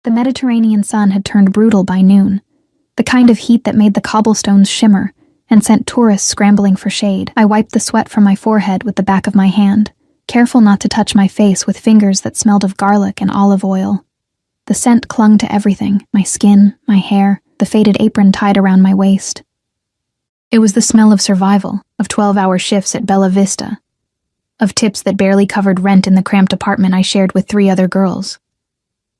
The Mediterranean sun had turned brutal by noon, the kind of heat that made the cobblestones shimmer and sent tourists scrambling for shade. I wiped the sweat from my forehead with the back of my hand, careful not to touch my face with fingers that smelled of garlic and olive oil. The scent clung to everything, my skin, my hair, the faded apron tied around my waist. It was the smell of survival, of 12-hour shifts at Bella Vista, of tips that barely covered rent in the cramped apartment I shared with 3 other girls.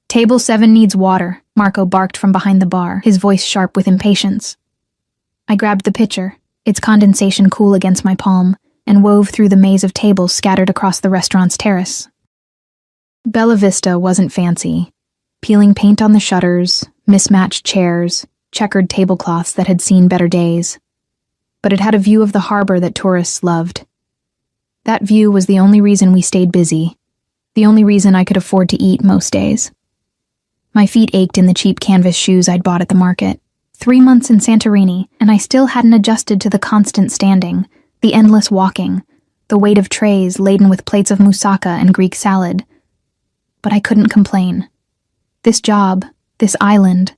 "Table 7 needs water," Marco barked from behind the bar, his voice sharp with impatience. I grabbed the pitcher, its condensation cool against my palm, and wove through the maze of tables scattered across the restaurant's terrace. Bella Vista wasn't fancy. Peeling paint on the shutters, mismatched chairs, checkered tablecloths that had seen better days. But it had a view of the harbor that tourists loved. That view was the only reason we stayed busy, the only reason I could afford to eat most days. My feet ached in the cheap canvas shoes I'd bought at the market. 3 months in Santorini, and I still hadn't adjusted to the constant standing, the endless walking, the weight of trays laden with plates of moussaka and Greek salad. But I couldn't complain. This job, this island,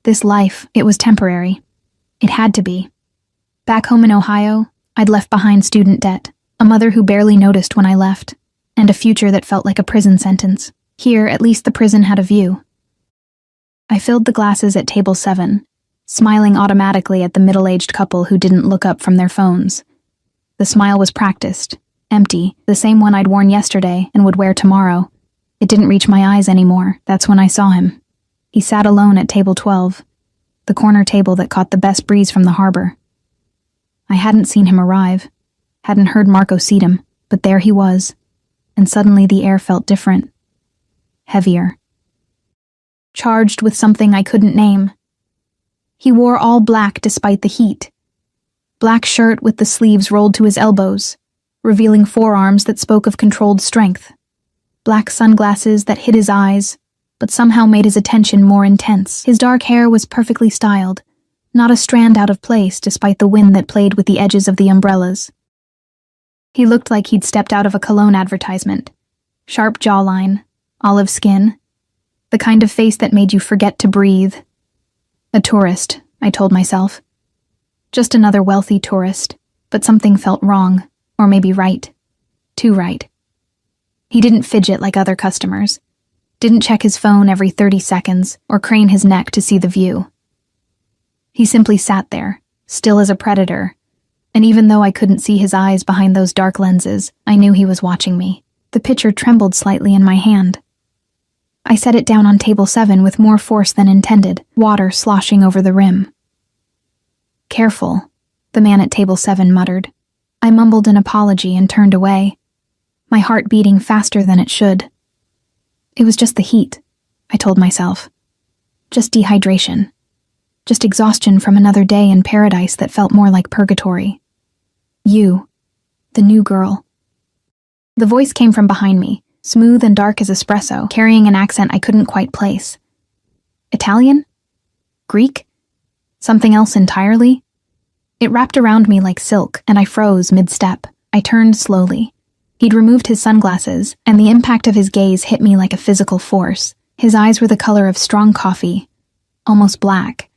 this life, it was temporary. It had to be. Back home in Ohio, I'd left behind student debt, a mother who barely noticed when I left, and a future that felt like a prison sentence. Here, at least the prison had a view. I filled the glasses at table 7, smiling automatically at the middle-aged couple who didn't look up from their phones. The smile was practiced, empty, the same one I'd worn yesterday and would wear tomorrow. It didn't reach my eyes anymore. That's when I saw him. He sat alone at table 12, the corner table that caught the best breeze from the harbor. I hadn't seen him arrive, hadn't heard Marco seat him, but there he was, and suddenly the air felt different. Heavier. Charged with something I couldn't name. He wore all black despite the heat. Black shirt with the sleeves rolled to his elbows, revealing forearms that spoke of controlled strength. Black sunglasses that hid his eyes, but somehow made his attention more intense. His dark hair was perfectly styled, not a strand out of place despite the wind that played with the edges of the umbrellas. He looked like he'd stepped out of a cologne advertisement. Sharp jawline, olive skin, the kind of face that made you forget to breathe. A tourist, I told myself. Just another wealthy tourist, but something felt wrong, or maybe right. Too right. He didn't fidget like other customers, didn't check his phone every 30 seconds, or crane his neck to see the view. He simply sat there, still as a predator, and even though I couldn't see his eyes behind those dark lenses, I knew he was watching me. The pitcher trembled slightly in my hand. I set it down on table 7 with more force than intended, water sloshing over the rim. "Careful," the man at table 7 muttered. I mumbled an apology and turned away, my heart beating faster than it should. It was just the heat, I told myself. Just dehydration. Just exhaustion from another day in paradise that felt more like purgatory. You, the new girl. The voice came from behind me, smooth and dark as espresso, carrying an accent I couldn't quite place. Italian? Greek? Something else entirely? It wrapped around me like silk, and I froze mid-step. I turned slowly. He'd removed his sunglasses, and the impact of his gaze hit me like a physical force. His eyes were the color of strong coffee, almost black,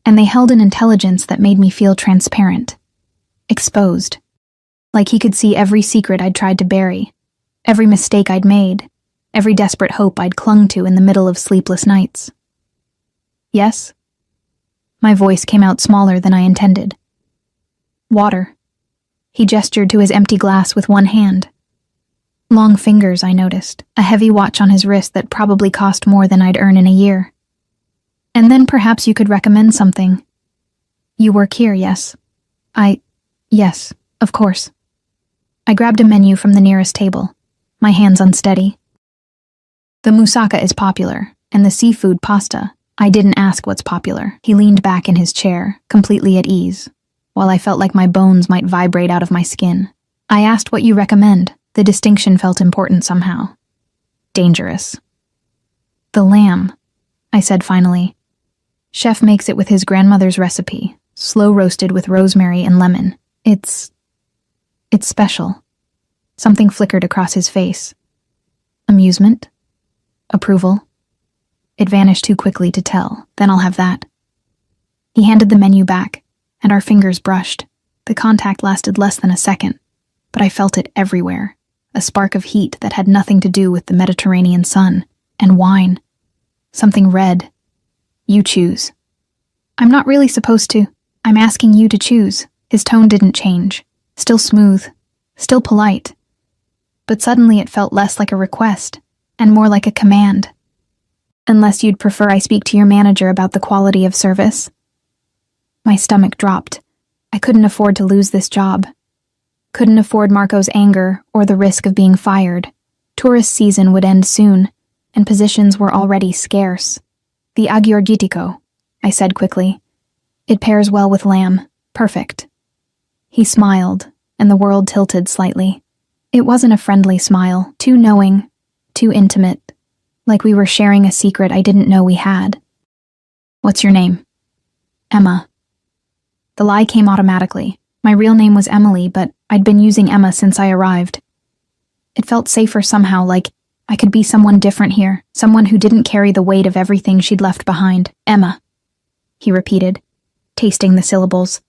and they held an intelligence that made me feel transparent. Exposed. Like he could see every secret I'd tried to bury, every mistake I'd made, every desperate hope I'd clung to in the middle of sleepless nights. Yes? My voice came out smaller than I intended. Water. He gestured to his empty glass with one hand. Long fingers, I noticed, a heavy watch on his wrist that probably cost more than I'd earn in a year. And then perhaps you could recommend something. You work here, yes? Yes, of course. I grabbed a menu from the nearest table, my hands unsteady. The moussaka is popular, and the seafood pasta. I didn't ask what's popular. He leaned back in his chair, completely at ease, while I felt like my bones might vibrate out of my skin. I asked what you recommend. The distinction felt important somehow. Dangerous. The lamb, I said finally. Chef makes it with his grandmother's recipe, slow roasted with rosemary and lemon. It's special. Something flickered across his face. Amusement? Approval? It vanished too quickly to tell. Then I'll have that. He handed the menu back, and our fingers brushed. The contact lasted less than a second, but I felt it everywhere. A spark of heat that had nothing to do with the Mediterranean sun. And wine. Something red. You choose. I'm not really supposed to. I'm asking you to choose. His tone didn't change. Still smooth. Still polite. But suddenly it felt less like a request, and more like a command. Unless you'd prefer I speak to your manager about the quality of service. My stomach dropped. I couldn't afford to lose this job. Couldn't afford Marco's anger or the risk of being fired. Tourist season would end soon, and positions were already scarce. The agiorgitico, I said quickly. It pairs well with lamb. Perfect. He smiled, and the world tilted slightly. It wasn't a friendly smile, too knowing, too intimate, like we were sharing a secret I didn't know we had. What's your name? Emma. The lie came automatically. My real name was Emily, but I'd been using Emma since I arrived. It felt safer somehow, like I could be someone different here, someone who didn't carry the weight of everything she'd left behind. Emma, he repeated, tasting the syllables.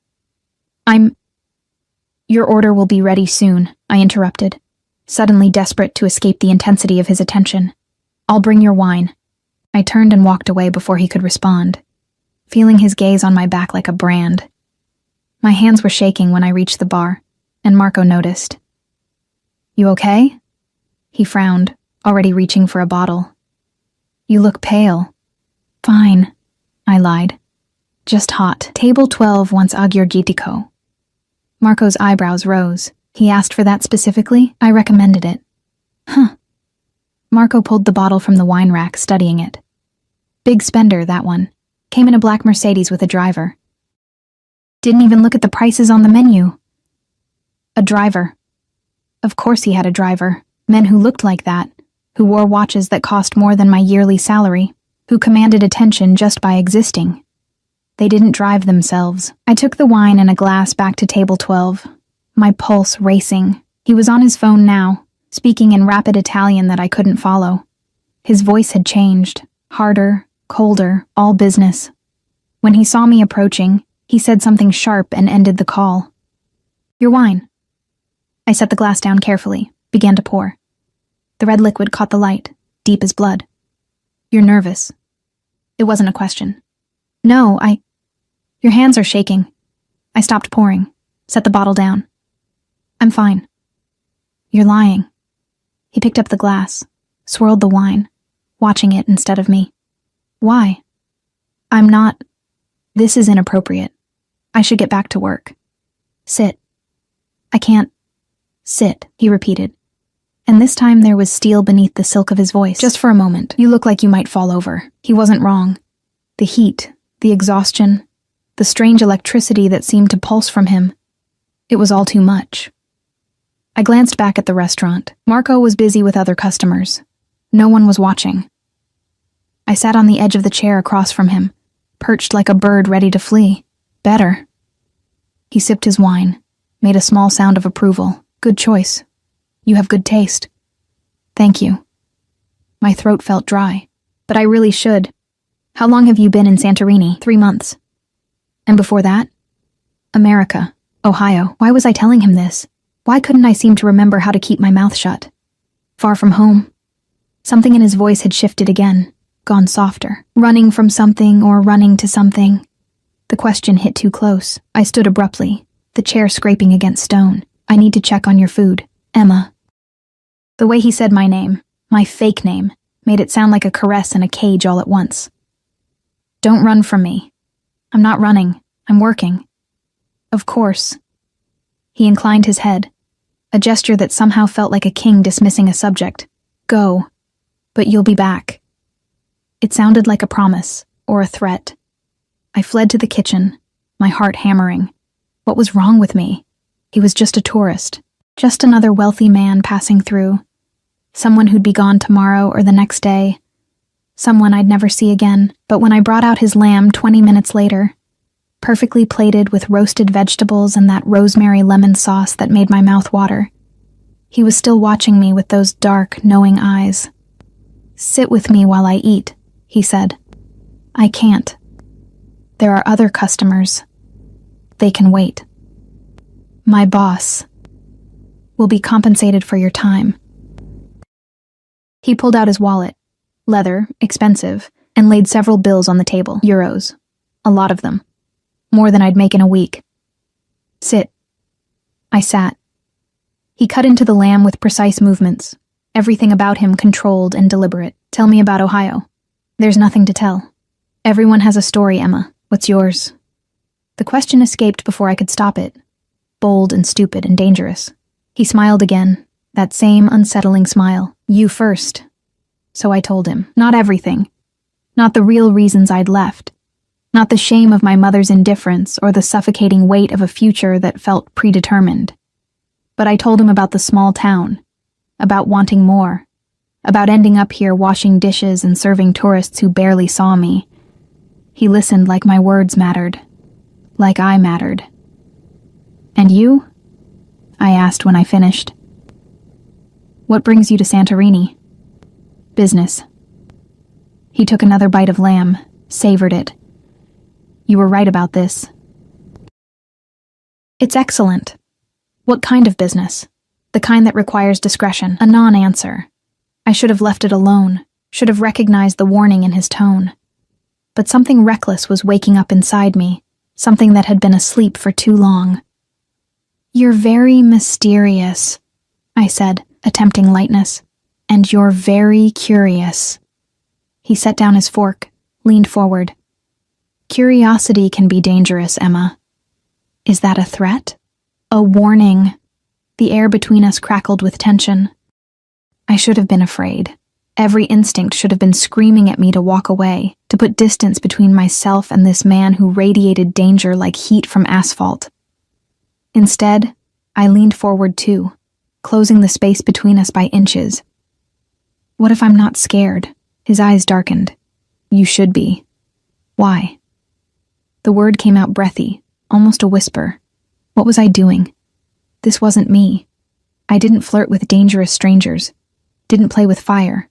Your order will be ready soon, I interrupted, suddenly desperate to escape the intensity of his attention. I'll bring your wine. I turned and walked away before he could respond, feeling his gaze on my back like a brand. My hands were shaking when I reached the bar, and Marco noticed. You okay? He frowned, already reaching for a bottle. You look pale. Fine, I lied. Just hot. Table 12 wants agiorgitico. Marco's eyebrows rose. He asked for that specifically? I recommended it. Huh. Marco pulled the bottle from the wine rack, studying it. Big spender, that one. Came in a black Mercedes with a driver. Didn't even look at the prices on the menu. A driver. Of course he had a driver. Men who looked like that, who wore watches that cost more than my yearly salary, who commanded attention just by existing. They didn't drive themselves. I took the wine and a glass back to table 12, my pulse racing. He was on his phone now, speaking in rapid Italian that I couldn't follow. His voice had changed, harder, colder, all business. When he saw me approaching, he said something sharp and ended the call. Your wine. I set the glass down carefully, began to pour. The red liquid caught the light, deep as blood. You're nervous. It wasn't a question. No, Your hands are shaking. I stopped pouring, set the bottle down. I'm fine. You're lying. He picked up the glass, swirled the wine, watching it instead of me. Why? I'm not. This is inappropriate. I should get back to work. Sit. I can't. Sit, he repeated. And this time there was steel beneath the silk of his voice. Just for a moment. You look like you might fall over. He wasn't wrong. The heat, the exhaustion, the strange electricity that seemed to pulse from him. It was all too much. I glanced back at the restaurant. Marco was busy with other customers. No one was watching. I sat on the edge of the chair across from him, perched like a bird ready to flee. Better. He sipped his wine, made a small sound of approval. Good choice. You have good taste. Thank you. My throat felt dry, but I really should. How long have you been in Santorini? 3 months. And before that? America, Ohio. Why was I telling him this? Why couldn't I seem to remember how to keep my mouth shut? Far from home. Something in his voice had shifted again, gone softer. Running from something or running to something. The question hit too close. I stood abruptly, the chair scraping against stone. I need to check on your food. Emma. The way he said my name, my fake name, made it sound like a caress in a cage all at once. Don't run from me. I'm not running. I'm working. Of course. He inclined his head, a gesture that somehow felt like a king dismissing a subject. Go, but you'll be back. It sounded like a promise, or a threat. I fled to the kitchen, my heart hammering. What was wrong with me? He was just a tourist, just another wealthy man passing through. Someone who'd be gone tomorrow or the next day. Someone I'd never see again. But when I brought out his lamb 20 minutes later, perfectly plated with roasted vegetables and that rosemary lemon sauce that made my mouth water, he was still watching me with those dark, knowing eyes. Sit with me while I eat, he said. I can't. There are other customers. They can wait. My boss will be compensated for your time. He pulled out his wallet, leather, expensive, and laid several bills on the table. Euros. A lot of them. More than I'd make in a week. Sit. I sat. He cut into the lamb with precise movements, everything about him controlled and deliberate. Tell me about Ohio. There's nothing to tell. Everyone has a story, Emma. What's yours? The question escaped before I could stop it. Bold and stupid and dangerous. He smiled again, that same unsettling smile. You first. So I told him. Not everything. Not the real reasons I'd left. Not the shame of my mother's indifference or the suffocating weight of a future that felt predetermined. But I told him about the small town, about wanting more, about ending up here washing dishes and serving tourists who barely saw me. He listened like my words mattered, like I mattered. And you? I asked when I finished. What brings you to Santorini? Business. He took another bite of lamb, savored it. You were right about this. It's excellent. What kind of business? The kind that requires discretion. A non-answer. I should have left it alone, should have recognized the warning in his tone. But something reckless was waking up inside me, something that had been asleep for too long. You're very mysterious, I said, attempting lightness. And you're very curious. He set down his fork, leaned forward. Curiosity can be dangerous, Emma. Is that a threat? A warning. The air between us crackled with tension. I should have been afraid. Every instinct should have been screaming at me to walk away, to put distance between myself and this man who radiated danger like heat from asphalt. Instead, I leaned forward too, closing the space between us by inches. What if I'm not scared? His eyes darkened. You should be. Why? The word came out breathy, almost a whisper. What was I doing? This wasn't me. I didn't flirt with dangerous strangers, didn't play with fire.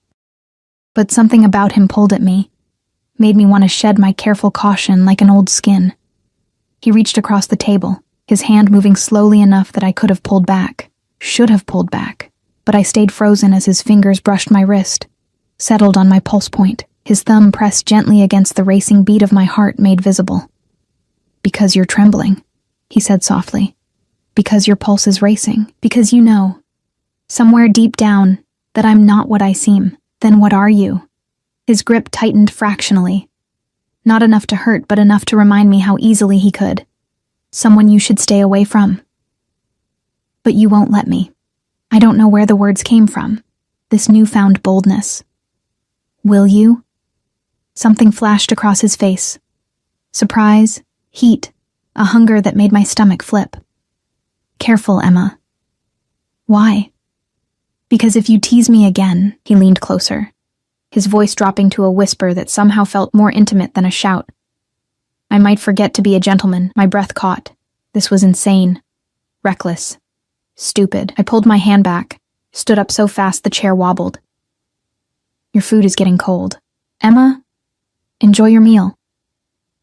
But something about him pulled at me, made me want to shed my careful caution like an old skin. He reached across the table, his hand moving slowly enough that I could have pulled back, should have pulled back, but I stayed frozen as his fingers brushed my wrist, settled on my pulse point, his thumb pressed gently against the racing beat of my heart made visible. Because you're trembling, he said softly. Because your pulse is racing. Because you know, somewhere deep down, that I'm not what I seem. Then what are you? His grip tightened fractionally. Not enough to hurt, but enough to remind me how easily he could. Someone you should stay away from. But you won't let me. I don't know where the words came from. This newfound boldness. Will you? Something flashed across his face. Surprise, heat, a hunger that made my stomach flip. Careful, Emma. Why? Because if you tease me again, he leaned closer, his voice dropping to a whisper that somehow felt more intimate than a shout. I might forget to be a gentleman, my breath caught. This was insane, reckless, stupid. I pulled my hand back, stood up so fast the chair wobbled. Your food is getting cold. Emma, enjoy your meal.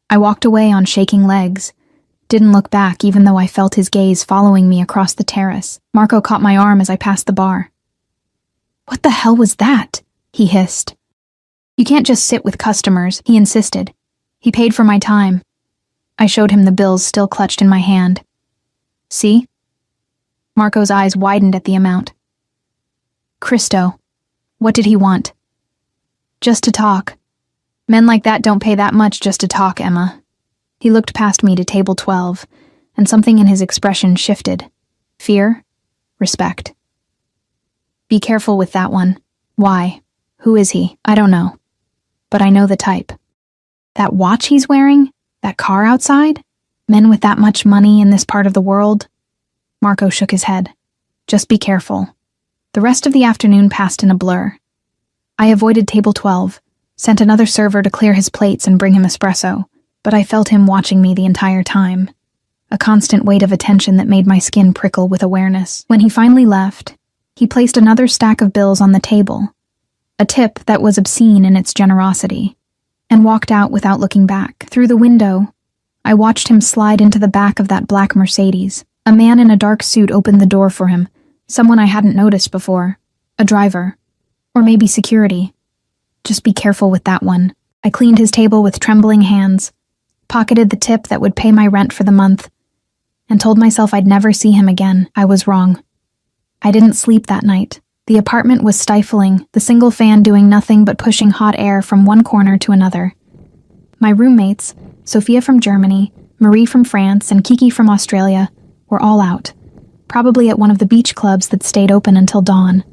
I walked away on shaking legs, didn't look back even though I felt his gaze following me across the terrace. Marco caught my arm as I passed the bar. What the hell was that? He hissed. You can't just sit with customers, he insisted. He paid for my time. I showed him the bills still clutched in my hand. See? Marco's eyes widened at the amount. Christo. What did he want? Just to talk. Men like that don't pay that much just to talk, Emma. He looked past me to table 12, and something in his expression shifted. Fear? Respect. Be careful with that one. Why? Who is he? I don't know. But I know the type. That watch he's wearing? That car outside? Men with that much money in this part of the world? Marco shook his head. Just be careful. The rest of the afternoon passed in a blur. I avoided table 12, sent another server to clear his plates and bring him espresso, but I felt him watching me the entire time. A constant weight of attention that made my skin prickle with awareness. When he finally left, he placed another stack of bills on the table, a tip that was obscene in its generosity. and walked out without looking back. Through the window, I watched him slide into the back of that black Mercedes. A man in a dark suit opened the door for him, someone I hadn't noticed before. A driver. Or maybe security. Just be careful with that one. I cleaned his table with trembling hands, pocketed the tip that would pay my rent for the month, and told myself I'd never see him again. I was wrong. I didn't sleep that night. The apartment was stifling, the single fan doing nothing but pushing hot air from one corner to another. My roommates, Sophia from Germany, Marie from France, and Kiki from Australia, were all out, probably at one of the beach clubs that stayed open until dawn.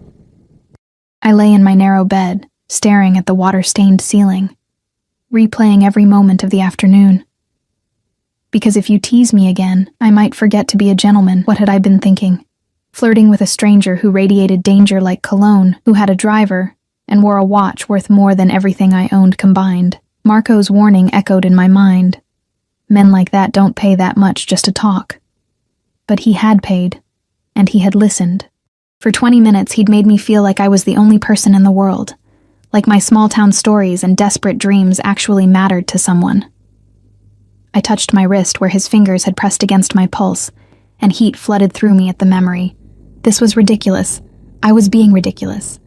I lay in my narrow bed, staring at the water-stained ceiling, replaying every moment of the afternoon. Because if you tease me again, I might forget to be a gentleman. What had I been thinking? Flirting with a stranger who radiated danger like cologne, who had a driver, and wore a watch worth more than everything I owned combined. Marco's warning echoed in my mind. Men like that don't pay that much just to talk. But he had paid, and he had listened. For 20 minutes he'd made me feel like I was the only person in the world, like my small-town stories and desperate dreams actually mattered to someone. I touched my wrist where his fingers had pressed against my pulse, and heat flooded through me at the memory. This was ridiculous. I was being ridiculous.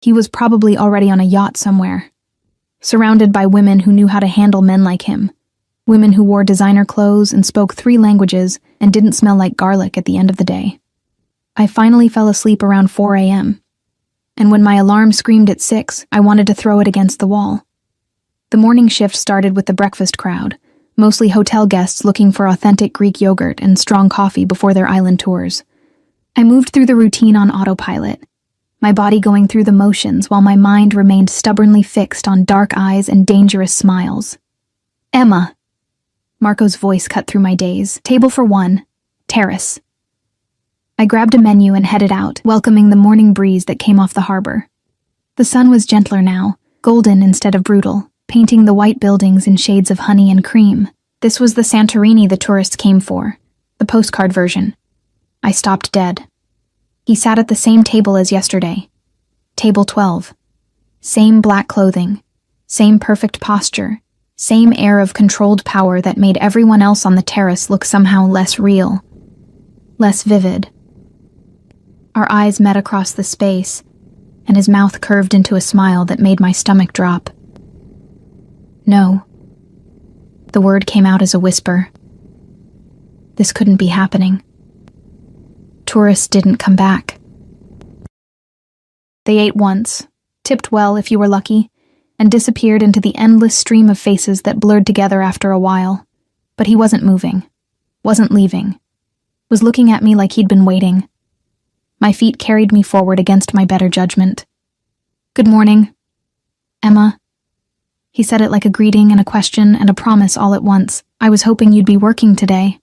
He was probably already on a yacht somewhere, surrounded by women who knew how to handle men like him, women who wore designer clothes and spoke 3 languages and didn't smell like garlic at the end of the day. I finally fell asleep around 4 a.m., and when my alarm screamed at 6, I wanted to throw it against the wall. The morning shift started with the breakfast crowd, mostly hotel guests looking for authentic Greek yogurt and strong coffee before their island tours. I moved through the routine on autopilot, my body going through the motions while my mind remained stubbornly fixed on dark eyes and dangerous smiles. Emma. Marco's voice cut through my daze. Table for 1. Terrace. I grabbed a menu and headed out, welcoming the morning breeze that came off the harbor. The sun was gentler now, golden instead of brutal, painting the white buildings in shades of honey and cream. This was the Santorini the tourists came for, the postcard version. I stopped dead. He sat at the same table as yesterday. Table 12. Same black clothing, same perfect posture, same air of controlled power that made everyone else on the terrace look somehow less real, less vivid. Our eyes met across the space, and his mouth curved into a smile that made my stomach drop. No. The word came out as a whisper. This couldn't be happening. Tourists didn't come back. They ate once, tipped well if you were lucky, and disappeared into the endless stream of faces that blurred together after a while. But he wasn't moving, wasn't leaving, was looking at me like he'd been waiting. My feet carried me forward against my better judgment. Good morning, Emma. He said it like a greeting and a question and a promise all at once. I was hoping you'd be working today.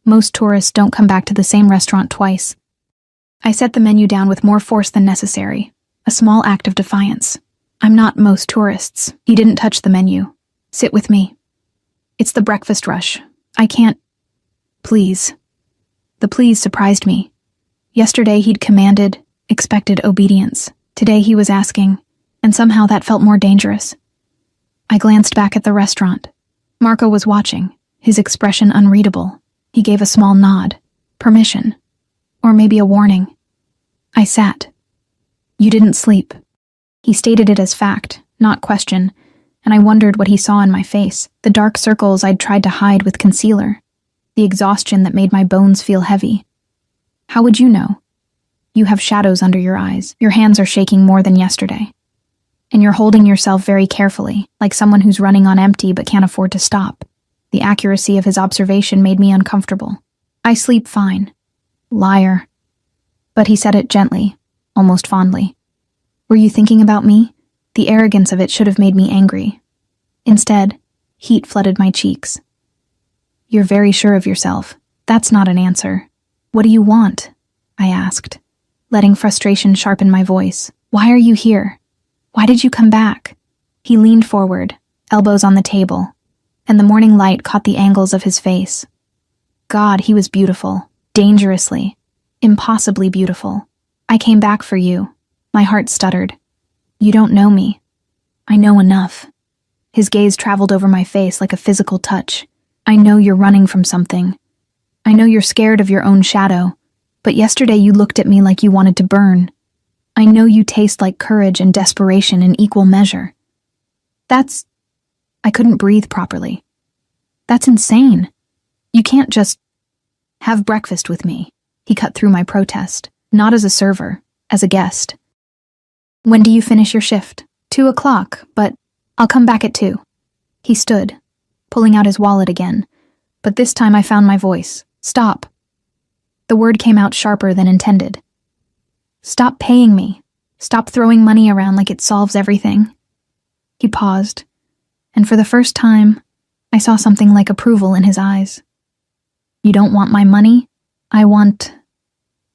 Most tourists don't come back to the same restaurant twice. I set the menu down with more force than necessary, a small act of defiance. I'm not most tourists. He didn't touch the menu. Sit with me. It's the breakfast rush. I can't... Please. The please surprised me. Yesterday he'd commanded, expected obedience. Today he was asking, and somehow that felt more dangerous. I glanced back at the restaurant. Marco was watching, his expression unreadable. He gave a small nod. Permission. Or maybe a warning. I sat. You didn't sleep. He stated it as fact, not question, and I wondered what he saw in my face, the dark circles I'd tried to hide with concealer, the exhaustion that made my bones feel heavy. How would you know? You have shadows under your eyes. Your hands are shaking more than yesterday. And you're holding yourself very carefully, like someone who's running on empty but can't afford to stop. The accuracy of his observation made me uncomfortable. I sleep fine. Liar. But he said it gently, almost fondly. Were you thinking about me? The arrogance of it should have made me angry. Instead, heat flooded my cheeks. You're very sure of yourself. That's not an answer. What do you want? I asked, letting frustration sharpen my voice. Why are you here? Why did you come back? He leaned forward, elbows on the table, and the morning light caught the angles of his face. God, he was beautiful. Dangerously. Impossibly beautiful. I came back for you. My heart stuttered. You don't know me. I know enough. His gaze traveled over my face like a physical touch. I know you're running from something. I know you're scared of your own shadow, but yesterday you looked at me like you wanted to burn. I know you taste like courage and desperation in equal measure. I couldn't breathe properly. That's insane. You can't just have breakfast with me. He cut through my protest, not as a server, as a guest. When do you finish your shift? 2:00, but I'll come back at 2. He stood, pulling out his wallet again, but this time I found my voice. Stop. The word came out sharper than intended. Stop paying me. Stop throwing money around like it solves everything. He paused, and for the first time, I saw something like approval in his eyes. You don't want my money?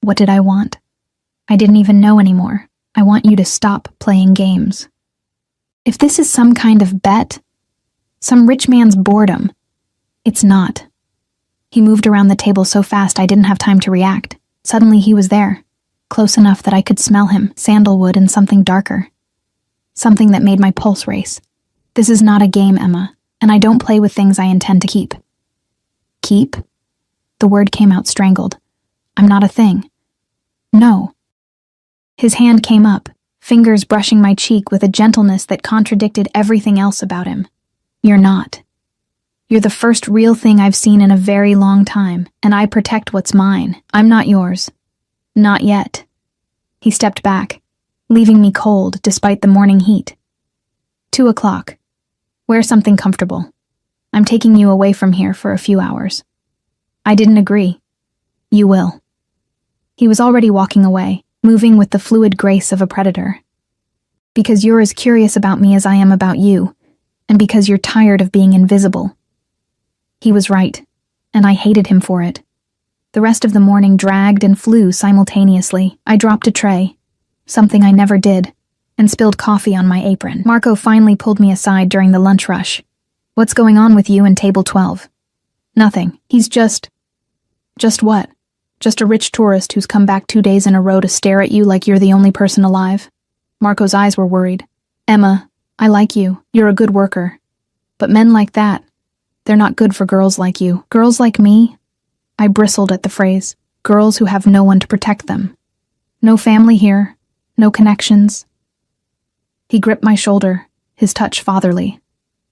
What did I want? I didn't even know anymore. I want you to stop playing games. If this is some kind of bet, some rich man's boredom, it's not. He moved around the table so fast I didn't have time to react. Suddenly he was there, close enough that I could smell him, sandalwood and something darker. Something that made my pulse race. This is not a game, Emma, and I don't play with things I intend to keep. Keep? The word came out strangled. I'm not a thing. No. His hand came up, fingers brushing my cheek with a gentleness that contradicted everything else about him. You're not. You're the first real thing I've seen in a very long time, and I protect what's mine. I'm not yours. Not yet. He stepped back, leaving me cold despite the morning heat. 2:00. Wear something comfortable. I'm taking you away from here for a few hours. I didn't agree. You will. He was already walking away, moving with the fluid grace of a predator. Because you're as curious about me as I am about you, and because you're tired of being invisible. He was right, and I hated him for it. The rest of the morning dragged and flew simultaneously. I dropped a tray, something I never did, and spilled coffee on my apron. Marco finally pulled me aside during the lunch rush. What's going on with you and table 12? Nothing. He's Just what? Just a rich tourist who's come back 2 days in a row to stare at you like you're the only person alive? Marco's eyes were worried. Emma, I like you. You're a good worker. But men like that, they're not good for girls like you. Girls like me? I bristled at the phrase. Girls who have no one to protect them. No family here. No connections. He gripped my shoulder, his touch fatherly.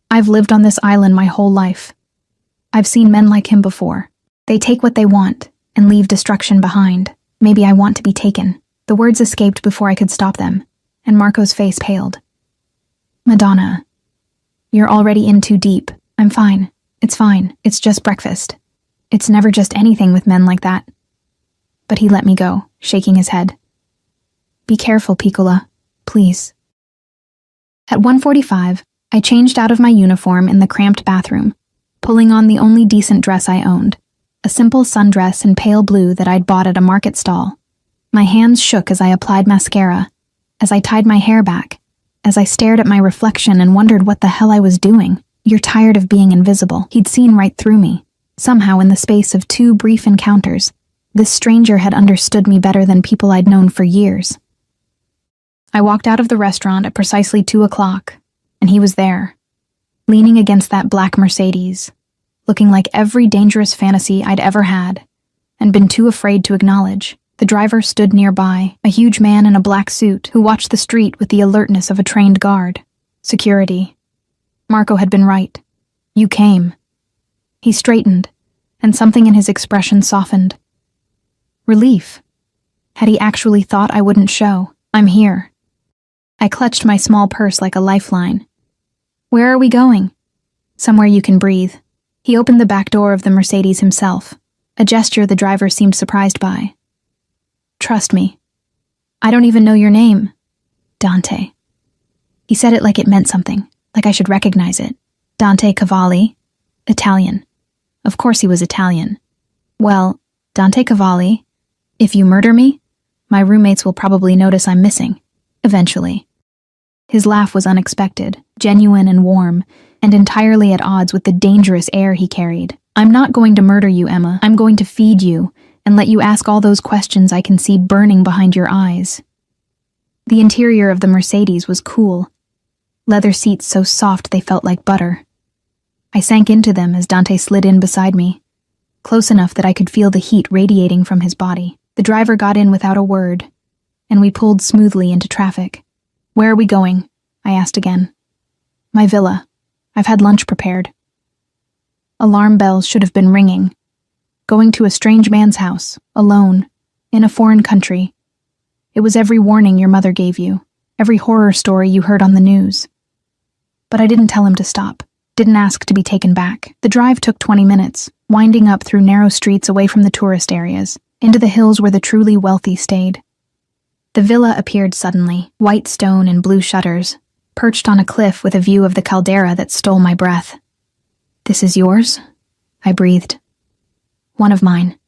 I've lived on this island my whole life. I've seen men like him before. They take what they want and leave destruction behind. Maybe I want to be taken. The words escaped before I could stop them, and Marco's face paled. Madonna, you're already in too deep. I'm fine. It's fine. It's just breakfast. It's never just anything with men like that. But he let me go, shaking his head. Be careful, Piccola. Please. At 1:45, I changed out of my uniform in the cramped bathroom, pulling on the only decent dress I owned, a simple sundress in pale blue that I'd bought at a market stall. My hands shook as I applied mascara, as I tied my hair back, as I stared at my reflection and wondered what the hell I was doing. You're tired of being invisible. He'd seen right through me. Somehow, in the space of 2 brief encounters, this stranger had understood me better than people I'd known for years. I walked out of the restaurant at precisely 2:00, and he was there, leaning against that black Mercedes, looking like every dangerous fantasy I'd ever had, and been too afraid to acknowledge. The driver stood nearby, a huge man in a black suit who watched the street with the alertness of a trained guard. Security. Marco had been right. You came. He straightened, and something in his expression softened. Relief. Had he actually thought I wouldn't show? I'm here. I clutched my small purse like a lifeline. Where are we going? Somewhere you can breathe. He opened the back door of the Mercedes himself, a gesture the driver seemed surprised by. Trust me. I don't even know your name. Dante. He said it like it meant something, like I should recognize it. Dante Cavalli, Italian. Of course he was Italian. Well, Dante Cavalli, if you murder me, my roommates will probably notice I'm missing. Eventually. His laugh was unexpected, genuine and warm, and entirely at odds with the dangerous air he carried. I'm not going to murder you, Emma. I'm going to feed you and let you ask all those questions I can see burning behind your eyes. The interior of the Mercedes was cool. leather seats so soft they felt like butter. I sank into them as Dante slid in beside me, close enough that I could feel the heat radiating from his body. The driver got in without a word, and we pulled smoothly into traffic. "Where are we going?" I asked again. "My villa. I've had lunch prepared." Alarm bells should have been ringing. Going to a strange man's house, alone, in a foreign country. It was every warning your mother gave you, every horror story you heard on the news. But I didn't tell him to stop, didn't ask to be taken back. The drive took 20 minutes, winding up through narrow streets away from the tourist areas, into the hills where the truly wealthy stayed. The villa appeared suddenly, white stone and blue shutters, perched on a cliff with a view of the caldera that stole my breath. "This is yours?" I breathed. "One of mine."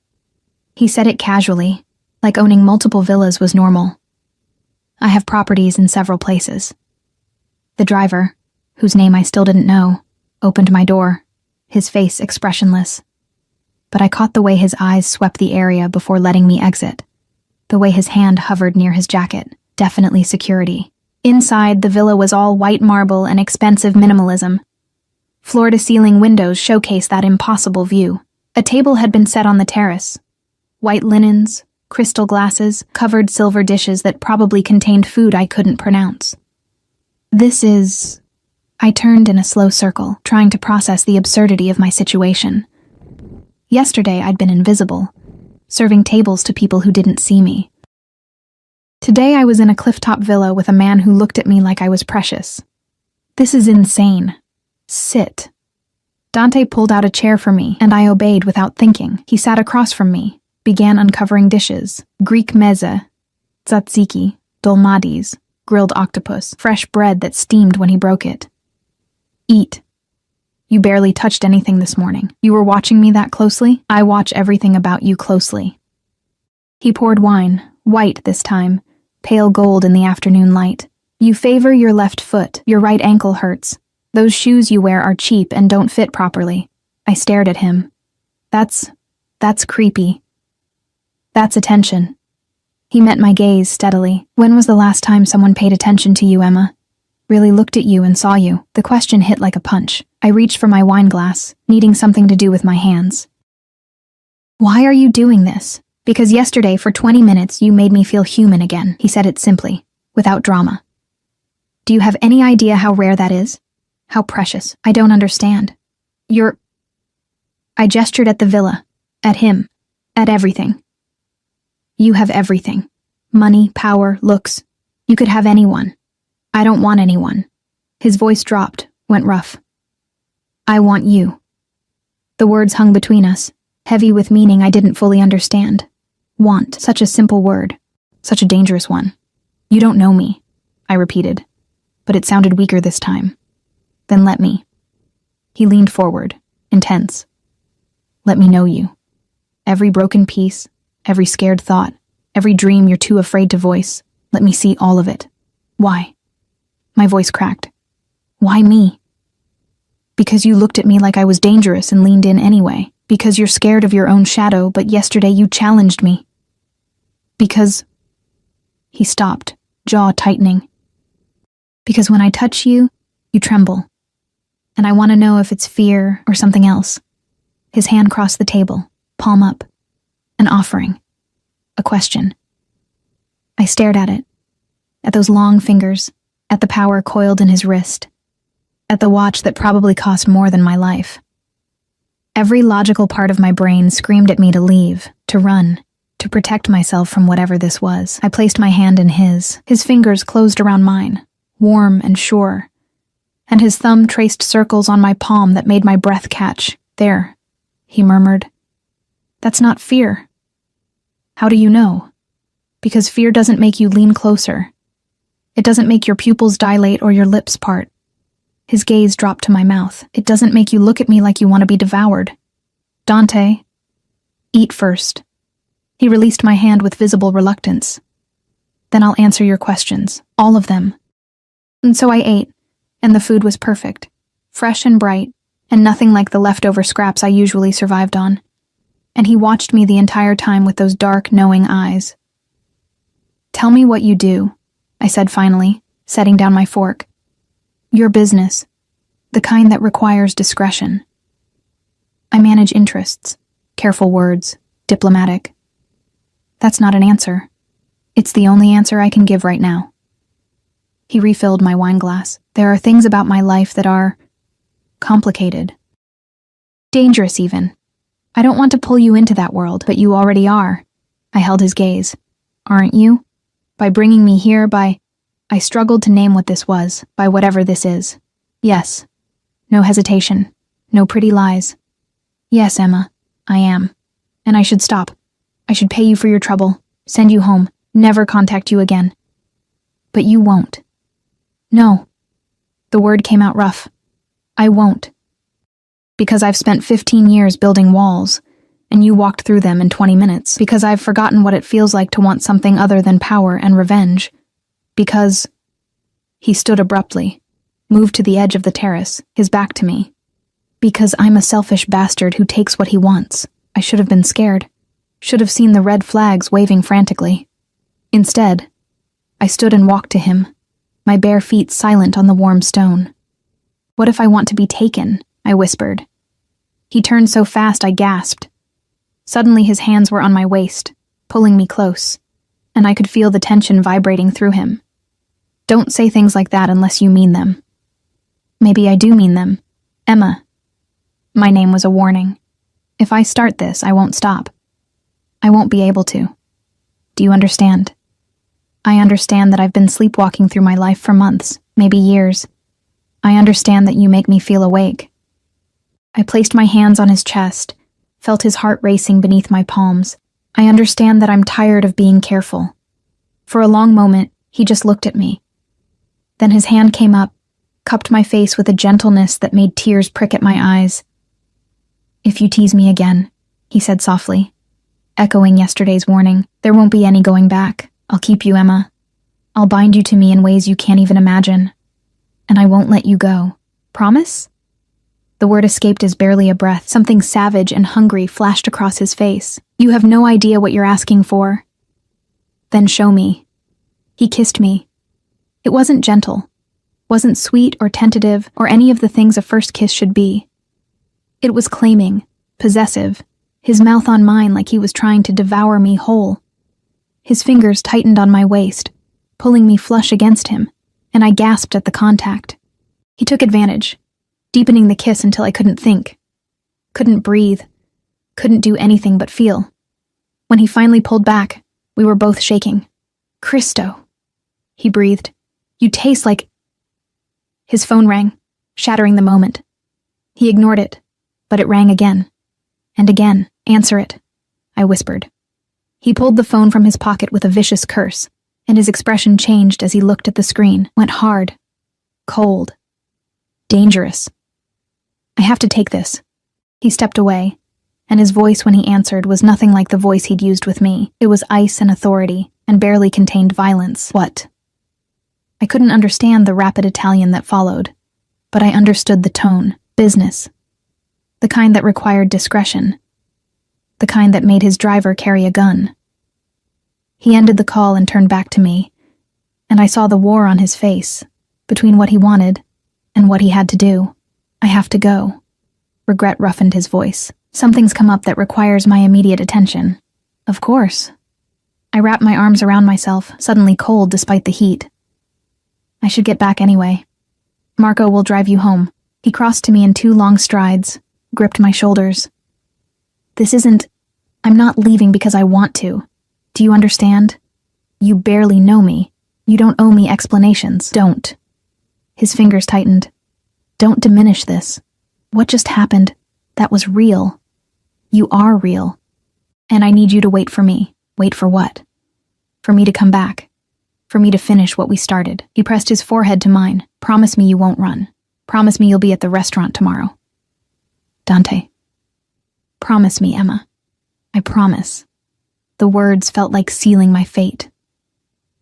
He said it casually, like owning multiple villas was normal. "I have properties in several places." The driver, whose name I still didn't know, opened my door, his face expressionless. But I caught the way his eyes swept the area before letting me exit, the way his hand hovered near his jacket, definitely security. Inside, the villa was all white marble and expensive minimalism. Floor-to-ceiling windows showcased that impossible view. A table had been set on the terrace. White linens, crystal glasses, covered silver dishes that probably contained food I couldn't pronounce. "This is..." I turned in a slow circle, trying to process the absurdity of my situation. Yesterday I'd been invisible, serving tables to people who didn't see me. Today I was in a clifftop villa with a man who looked at me like I was precious. This is insane. "Sit." Dante pulled out a chair for me, and I obeyed without thinking. He sat across from me, began uncovering dishes: Greek meze, tzatziki, dolmades, grilled octopus, fresh bread that steamed when he broke it. "Eat. You barely touched anything this morning. You were watching me that closely? I watch everything about you closely." He poured wine, white this time, pale gold in the afternoon light. "You favor your left foot. Your right ankle hurts. Those shoes you wear are cheap and don't fit properly." I stared at him. That's creepy. That's attention." He met my gaze steadily. "When was the last time someone paid attention to you, Emma? Really looked at you and saw you?" The question hit like a punch. I reached for my wine glass, needing something to do with my hands. "Why are you doing this?" "Because yesterday for 20 minutes you made me feel human again." He said it simply, without drama. "Do you have any idea how rare that is? How precious? I don't understand. You're..." I gestured at the villa, at him, at everything. "You have everything. Money, power, looks. You could have anyone. I don't want anyone." His voice dropped, went rough. "I want you." The words hung between us, heavy with meaning I didn't fully understand. Want, such a simple word, such a dangerous one. "You don't know me," I repeated, but it sounded weaker this time. "Then let me." He leaned forward, intense. "Let me know you. Every broken piece, every scared thought, every dream you're too afraid to voice. Let me see all of it." "Why?" My voice cracked. "Why me?" "Because you looked at me like I was dangerous and leaned in anyway. Because you're scared of your own shadow, but yesterday you challenged me. Because..." He stopped, jaw tightening. "Because when I touch you, you tremble. And I want to know if it's fear or something else." His hand crossed the table, palm up. An offering. A question. I stared at it. At those long fingers. At the power coiled in his wrist. At the watch that probably cost more than my life. Every logical part of my brain screamed at me to leave, to run, to protect myself from whatever this was. I placed my hand in his. His fingers closed around mine, warm and sure. And his thumb traced circles on my palm that made my breath catch. "There," he murmured. "That's not fear." "How do you know?" "Because fear doesn't make you lean closer. It doesn't make your pupils dilate or your lips part." His gaze dropped to my mouth. "It doesn't make you look at me like you want to be devoured. Dante, eat first." He released my hand with visible reluctance. "Then I'll answer your questions, all of them." And so I ate, and the food was perfect, fresh and bright, and nothing like the leftover scraps I usually survived on. And he watched me the entire time with those dark, knowing eyes. "Tell me what you do," I said finally, setting down my fork. Your business. The kind that requires discretion. I manage interests. Careful words. Diplomatic. That's not an answer. It's the only answer I can give right now. He refilled my wine glass. There are things about my life that are complicated. Dangerous, even. I don't want to pull you into that world, but you already are. I held his gaze. Aren't you? By bringing me here, I struggled to name what this was, by whatever this is. Yes. No hesitation. No pretty lies. Yes, Emma, I am. And I should stop. I should pay you for your trouble, send you home, never contact you again. But you won't. No. The word came out rough. I won't. Because I've spent 15 years building walls, and you walked through them in 20 minutes. Because I've forgotten what it feels like to want something other than power and revenge. Because... He stood abruptly, moved to the edge of the terrace, his back to me. Because I'm a selfish bastard who takes what he wants. I should have been scared. Should have seen the red flags waving frantically. Instead, I stood and walked to him, my bare feet silent on the warm stone. What if I want to be taken? I whispered. He turned so fast I gasped. Suddenly his hands were on my waist, pulling me close, and I could feel the tension vibrating through him. Don't say things like that unless you mean them. Maybe I do mean them. Emma. My name was a warning. If I start this, I won't stop. I won't be able to. Do you understand? I understand that I've been sleepwalking through my life for months, maybe years. I understand that you make me feel awake. I placed my hands on his chest, felt his heart racing beneath my palms. I understand that I'm tired of being careful. For a long moment, he just looked at me. Then his hand came up, cupped my face with a gentleness that made tears prick at my eyes. If you tease me again, he said softly, echoing yesterday's warning, there won't be any going back. I'll keep you, Emma. I'll bind you to me in ways you can't even imagine. And I won't let you go. Promise? The word escaped as barely a breath. Something savage and hungry flashed across his face. You have no idea what you're asking for. Then show me. He kissed me. It wasn't gentle, wasn't sweet or tentative or any of the things a first kiss should be. It was claiming, possessive, his mouth on mine like he was trying to devour me whole. His fingers tightened on my waist, pulling me flush against him, and I gasped at the contact. He took advantage, deepening the kiss until I couldn't think, couldn't breathe, couldn't do anything but feel. When he finally pulled back, we were both shaking. Christo, he breathed. You taste like... His phone rang, shattering the moment. He ignored it, but it rang again. And again. Answer it, I whispered. He pulled the phone from his pocket with a vicious curse, and his expression changed as he looked at the screen, went hard, cold, dangerous. I have to take this. He stepped away, and his voice when he answered was nothing like the voice he'd used with me. It was ice and authority, and barely contained violence. What? I couldn't understand the rapid Italian that followed, but I understood the tone. Business. The kind that required discretion. The kind that made his driver carry a gun. He ended the call and turned back to me, and I saw the war on his face, between what he wanted and what he had to do. I have to go. Regret roughened his voice. Something's come up that requires my immediate attention. Of course. I wrapped my arms around myself, suddenly cold despite the heat. I should get back anyway. Marco will drive you home. He crossed to me in 2 long strides, gripped my shoulders. This isn't... I'm not leaving because I want to. Do you understand? You barely know me. You don't owe me explanations. Don't. His fingers tightened. Don't diminish this. What just happened? That was real. You are real. And I need you to wait for me. Wait for what? For me to come back. For me to finish what we started. He pressed his forehead to mine. Promise me you won't run. Promise me you'll be at the restaurant tomorrow. Dante. Promise me, Emma. I promise. The words felt like sealing my fate.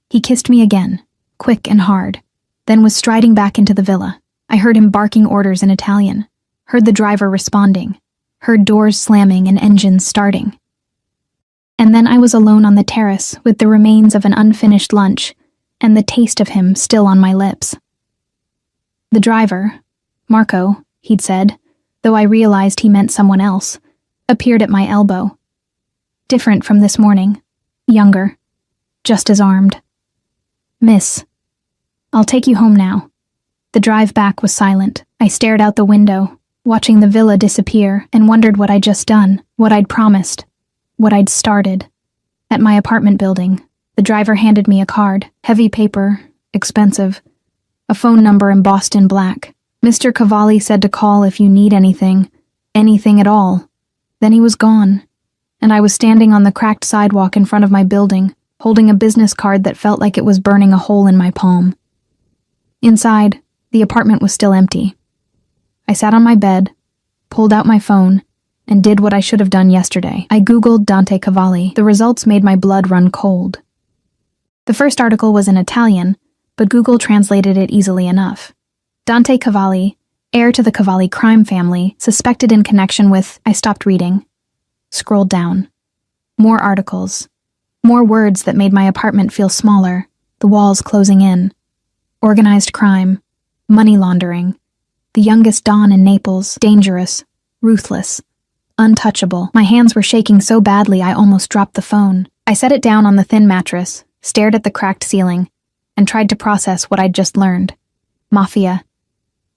He kissed me again, quick and hard, then was striding back into the villa. I heard him barking orders in Italian, heard the driver responding, heard doors slamming and engines starting. And then I was alone on the terrace with the remains of an unfinished lunch and the taste of him still on my lips. The driver, Marco, he'd said, though I realized he meant someone else, appeared at my elbow. Different from this morning. Younger. Just as armed. "Miss, I'll take you home now." The drive back was silent. I stared out the window, watching the villa disappear, and wondered what I'd just done, what I'd promised, what I'd started. At my apartment building, the driver handed me a card, heavy paper, expensive, a phone number embossed in black. "Mr. Cavalli said to call if you need anything at all." Then he was gone, and I was standing on the cracked sidewalk in front of my building, holding a business card that felt like it was burning a hole in my palm. Inside, the apartment was still empty. I sat on my bed, pulled out my phone, and did what I should have done yesterday. I Googled Dante Cavalli. The results made my blood run cold. The first article was in Italian, but Google translated it easily enough. Dante Cavalli, heir to the Cavalli crime family, suspected in connection with... I stopped reading. Scrolled down. More articles. More words that made my apartment feel smaller, the walls closing in. Organized crime. Money laundering. The youngest Don in Naples. Dangerous. Ruthless. Untouchable. My hands were shaking so badly I almost dropped the phone. I set it down on the thin mattress, stared at the cracked ceiling, and tried to process what I'd just learned. Mafia.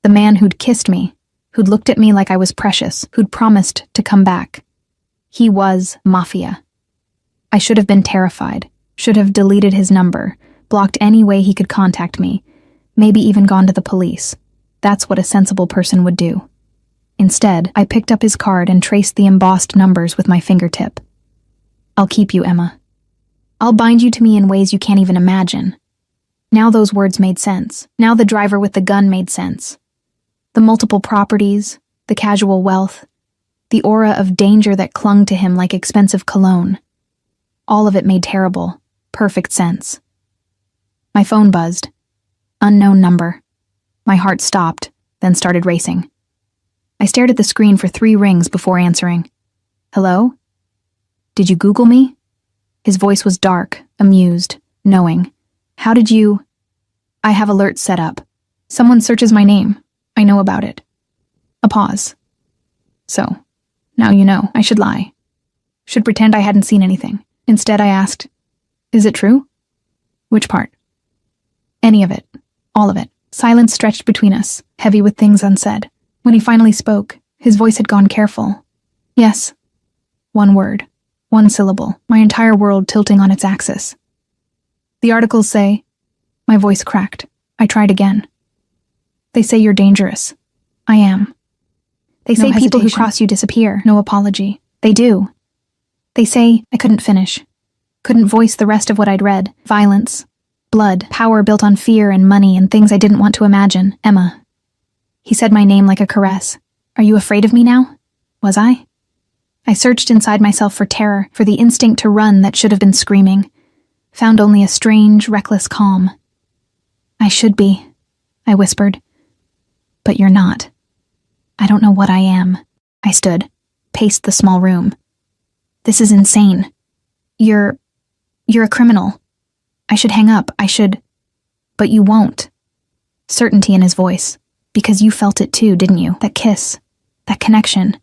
The man who'd kissed me, who'd looked at me like I was precious, who'd promised to come back. He was Mafia. I should have been terrified, should have deleted his number, blocked any way he could contact me, maybe even gone to the police. That's what a sensible person would do. Instead, I picked up his card and traced the embossed numbers with my fingertip. "I'll keep you, Emma. I'll bind you to me in ways you can't even imagine." Now those words made sense. Now the driver with the gun made sense. The multiple properties, the casual wealth, the aura of danger that clung to him like expensive cologne. All of it made terrible, perfect sense. My phone buzzed. Unknown number. My heart stopped, then started racing. I stared at the screen for 3 rings before answering. "Hello? Did you Google me?" His voice was dark, amused, knowing. "How did you—" "I have alerts set up. Someone searches my name. I know about it." A pause. "So, now you know. I should lie. Should pretend I hadn't seen anything." Instead, I asked, "Is it true?" "Which part?" "Any of it. All of it." Silence stretched between us, heavy with things unsaid. When he finally spoke, his voice had gone careful. "Yes." One word. One syllable. My entire world tilting on its axis. "The articles say..." My voice cracked. I tried again. "They say you're dangerous." "I am." "They say people who cross you disappear." No apology. "They do." "They say..." I couldn't finish. Couldn't voice the rest of what I'd read. Violence. Blood. Power built on fear and money and things I didn't want to imagine. "Emma." He said my name like a caress. "Are you afraid of me now?" Was I? I searched inside myself for terror, for the instinct to run that should have been screaming. Found only a strange, reckless calm. "I should be," I whispered. "But you're not." "I don't know what I am." I stood, paced the small room. "This is insane. You're a criminal. I should hang up. I should..." "But you won't." Certainty in his voice. "Because you felt it too, didn't you? That kiss. That connection.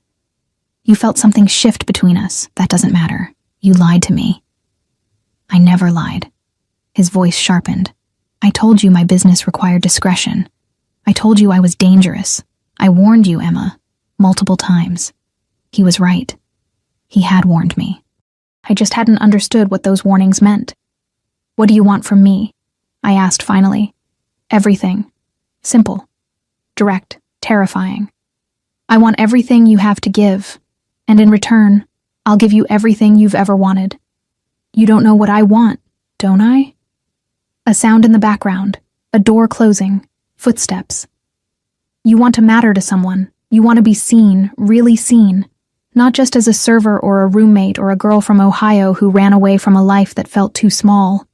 You felt something shift between us. That doesn't matter. You lied to me." "I never lied." His voice sharpened. "I told you my business required discretion. I told you I was dangerous. I warned you, Emma. Multiple times." He was right. He had warned me. I just hadn't understood what those warnings meant. "What do you want from me?" I asked finally. "Everything. Simple. Direct. Terrifying. I want everything you have to give, and in return, I'll give you everything you've ever wanted." "You don't know what I want, don't I?" A sound in the background, a door closing, footsteps. "You want to matter to someone. You want to be seen, really seen. Not just as a server or a roommate or a girl from Ohio who ran away from a life that felt too small.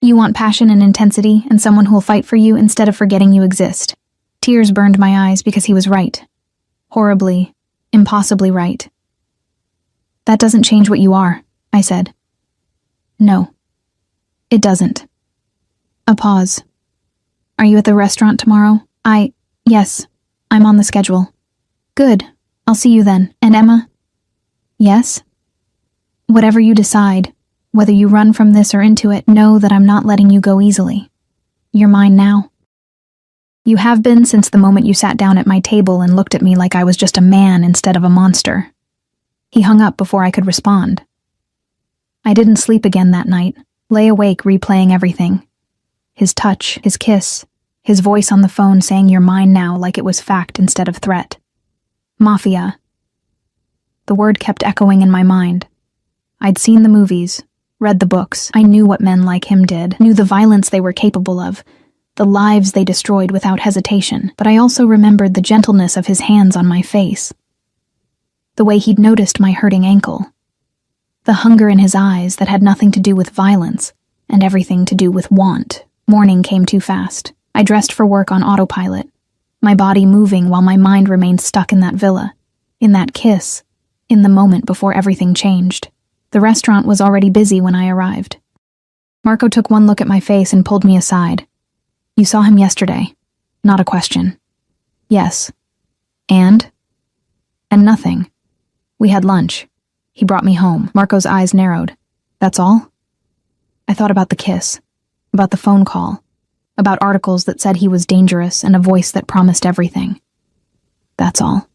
You want passion and intensity and someone who'll fight for you instead of forgetting you exist." Tears burned my eyes because he was right. Horribly, impossibly right. "That doesn't change what you are," I said. "No, it doesn't." A pause. "Are you at the restaurant tomorrow?" Yes, I'm on the schedule. Good, I'll see you then. And Emma? Yes? Whatever you decide, whether you run from this or into it, know that I'm not letting you go easily. You're mine now. You have been since the moment you sat down at my table and looked at me like I was just a man instead of a monster. He hung up before I could respond. I didn't sleep again that night, lay awake replaying everything. His touch, his kiss, his voice on the phone saying you're mine now like it was fact instead of threat. Mafia. The word kept echoing in my mind. I'd seen the movies, read the books. I knew what men like him did, knew the violence they were capable of, the lives they destroyed without hesitation, but I also remembered the gentleness of his hands on my face. The way he'd noticed my hurting ankle. The hunger in his eyes that had nothing to do with violence, and everything to do with want. Morning came too fast. I dressed for work on autopilot, my body moving while my mind remained stuck in that villa, in that kiss, in the moment before everything changed. The restaurant was already busy when I arrived. Marco took one look at my face and pulled me aside. You saw him yesterday. Not a question. Yes. And? And nothing. We had lunch. He brought me home. Marco's eyes narrowed. That's all? I thought about the kiss, about the phone call, about articles that said he was dangerous and a voice that promised everything. That's all.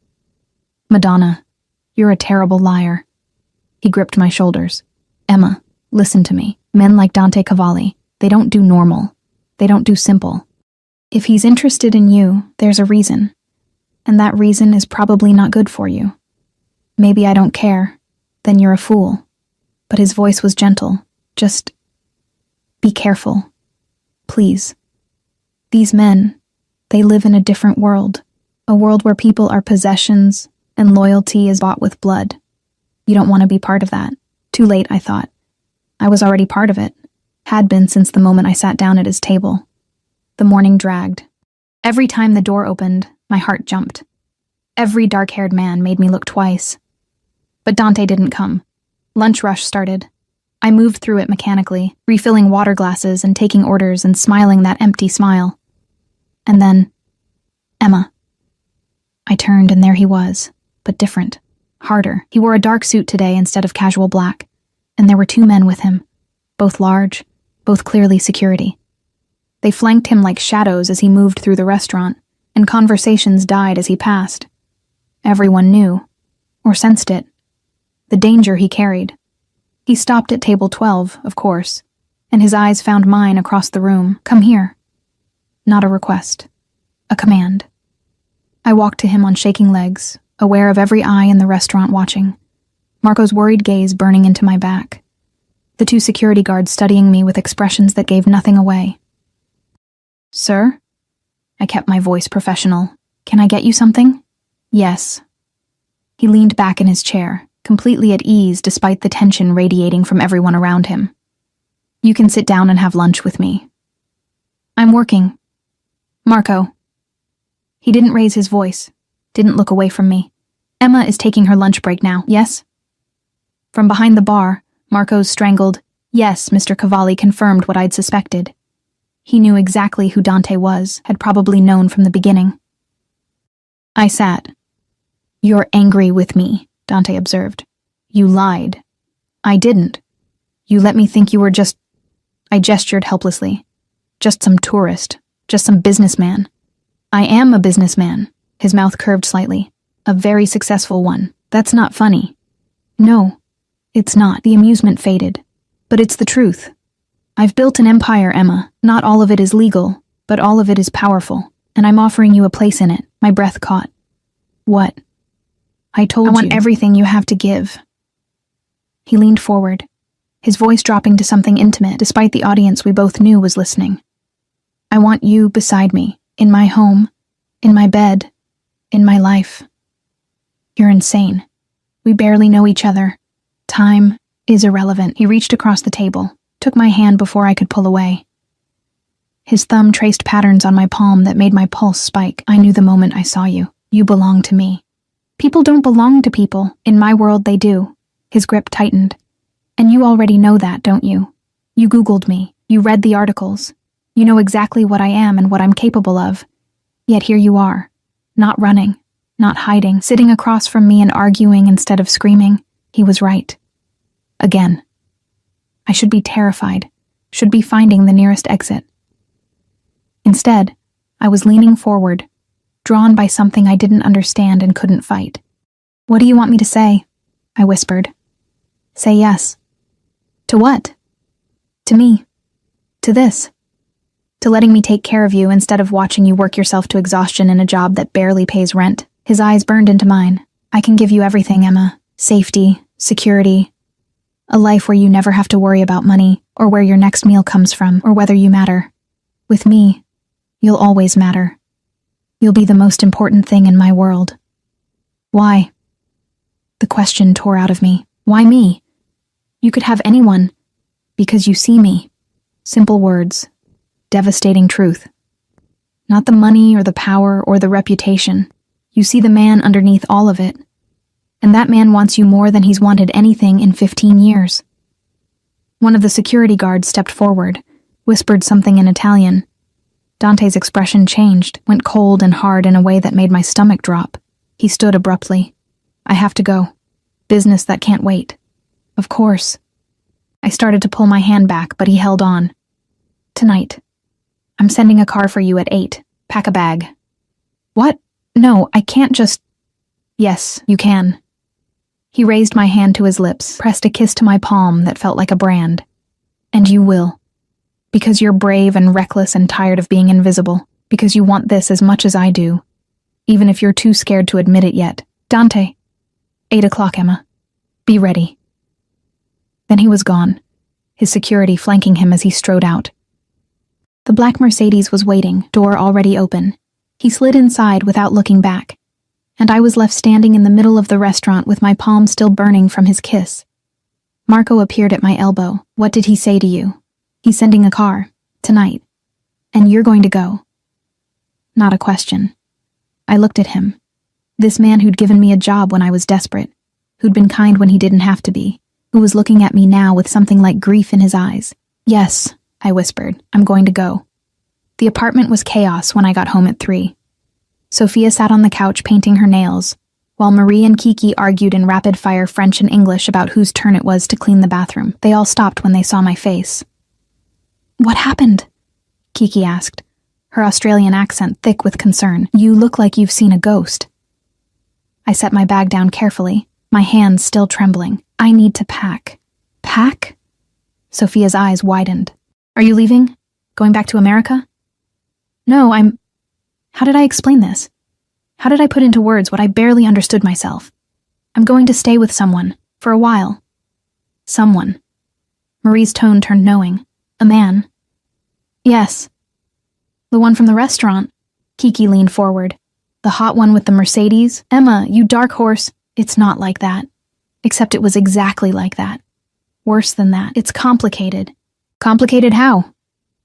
Madonna, you're a terrible liar. He gripped my shoulders. Emma, listen to me. Men like Dante Cavalli, they don't do normal. They don't do simple. If he's interested in you, there's a reason. And that reason is probably not good for you. Maybe I don't care. Then you're a fool. But his voice was gentle. Just be careful. Please. These men, they live in a different world. A world where people are possessions and loyalty is bought with blood. You don't want to be part of that. Too late, I thought. I was already part of it. Had been since the moment I sat down at his table. The morning dragged. Every time the door opened, my heart jumped. Every dark-haired man made me look twice. But Dante didn't come. Lunch rush started. I moved through it mechanically, refilling water glasses and taking orders and smiling that empty smile. And then, Emma. I turned and there he was, but different, harder. He wore a dark suit today instead of casual black, and there were two men with him, both large, both clearly security. They flanked him like shadows as he moved through the restaurant, and conversations died as he passed. Everyone knew, or sensed it, the danger he carried. He stopped at table 12, of course, and his eyes found mine across the room. Come here. Not a request, a command. I walked to him on shaking legs, aware of every eye in the restaurant watching, Marco's worried gaze burning into my back. The two security guards studying me with expressions that gave nothing away. Sir? I kept my voice professional. Can I get you something? Yes. He leaned back in his chair, completely at ease despite the tension radiating from everyone around him. You can sit down and have lunch with me. I'm working. Marco. He didn't raise his voice, didn't look away from me. Emma is taking her lunch break now, yes? From behind the bar, Marco's strangled, yes, Mr. Cavalli confirmed what I'd suspected. He knew exactly who Dante was, had probably known from the beginning. I sat. You're angry with me, Dante observed. You lied. I didn't. You let me think you were just... I gestured helplessly. Just some tourist. Just some businessman. I am a businessman. His mouth curved slightly. A very successful one. That's not funny. No. It's not. The amusement faded. But it's the truth. I've built an empire, Emma. Not all of it is legal, but all of it is powerful, and I'm offering you a place in it. My breath caught. What? I want everything you have to give. He leaned forward, his voice dropping to something intimate despite the audience we both knew was listening. I want you beside me, in my home, in my bed, in my life. You're insane. We barely know each other. Time is irrelevant. He reached across the table, took my hand before I could pull away. His thumb traced patterns on my palm that made my pulse spike. I knew the moment I saw you. You belong to me. People don't belong to people. In my world, they do. His grip tightened. And you already know that, don't you? You Googled me. You read the articles. You know exactly what I am and what I'm capable of. Yet here you are, not running, not hiding, sitting across from me and arguing instead of screaming. He was right. Again. I should be terrified, should be finding the nearest exit. Instead, I was leaning forward, drawn by something I didn't understand and couldn't fight. "What do you want me to say?" I whispered. "Say yes." "To what?" "To me. To this. To letting me take care of you instead of watching you work yourself to exhaustion in a job that barely pays rent." His eyes burned into mine. "I can give you everything, Emma. Safety, security, a life where you never have to worry about money, or where your next meal comes from, or whether you matter. With me, you'll always matter. You'll be the most important thing in my world." "Why?" The question tore out of me. "Why me? You could have anyone. Because you see me." Simple words. Devastating truth. Not the money or the power or the reputation. You see the man underneath all of it. And that man wants you more than he's wanted anything in 15 years. One of the security guards stepped forward, whispered something in Italian. Dante's expression changed, went cold and hard in a way that made my stomach drop. He stood abruptly. "I have to go. Business that can't wait." "Of course." I started to pull my hand back, but he held on. "Tonight. I'm sending a car for you at 8. Pack a bag." "What? No, I can't just—" "Yes, you can." He raised my hand to his lips, pressed a kiss to my palm that felt like a brand. "And you will. Because you're brave and reckless and tired of being invisible. Because you want this as much as I do. Even if you're too scared to admit it yet. Dante. 8 o'clock, Emma. Be ready." Then he was gone, his security flanking him as he strode out. The black Mercedes was waiting, door already open. He slid inside without looking back, and I was left standing in the middle of the restaurant with my palm still burning from his kiss. Marco appeared at my elbow. "What did he say to you?" "He's sending a car. Tonight. And you're going to go." Not a question. I looked at him. This man who'd given me a job when I was desperate, who'd been kind when he didn't have to be, who was looking at me now with something like grief in his eyes. "Yes," I whispered, "I'm going to go." The apartment was chaos when I got home at 3. Sophia sat on the couch painting her nails, while Marie and Kiki argued in rapid-fire French and English about whose turn it was to clean the bathroom. They all stopped when they saw my face. "What happened?" Kiki asked, her Australian accent thick with concern. "You look like you've seen a ghost." I set my bag down carefully, my hands still trembling. "I need to pack." "Pack?" Sophia's eyes widened. "Are you leaving? Going back to America?" "No, How did I explain this? How did I put into words what I barely understood myself? "I'm going to stay with someone, for a while." "Someone." Marie's tone turned knowing. "A man?" "Yes." "The one from the restaurant?" Kiki leaned forward. "The hot one with the Mercedes?" "Emma, you dark horse." "It's not like that. Except it was exactly like that. Worse than that. It's complicated." "Complicated how?"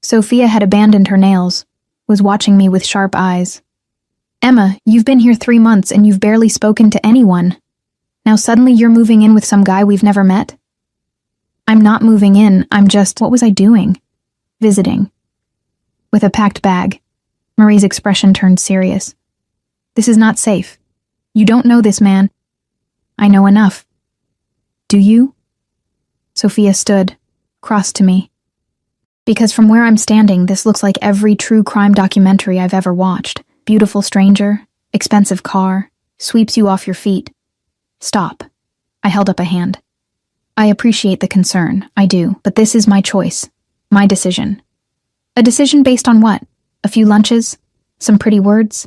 Sophia had abandoned her nails, was watching me with sharp eyes. "Emma, you've been here 3 months and you've barely spoken to anyone. Now suddenly you're moving in with some guy we've never met?" "I'm not moving in, I'm just—" What was I doing? Visiting. With a packed bag. Marie's expression turned serious. "This is not safe. You don't know this man." "I know enough." "Do you?" Sophia stood, crossed to me. "Because from where I'm standing, this looks like every true crime documentary I've ever watched. Beautiful stranger, expensive car, sweeps you off your feet. Stop." I held up a hand. "I appreciate the concern, I do, but this is my choice, my decision." "A decision based on what? A few lunches? Some pretty words?"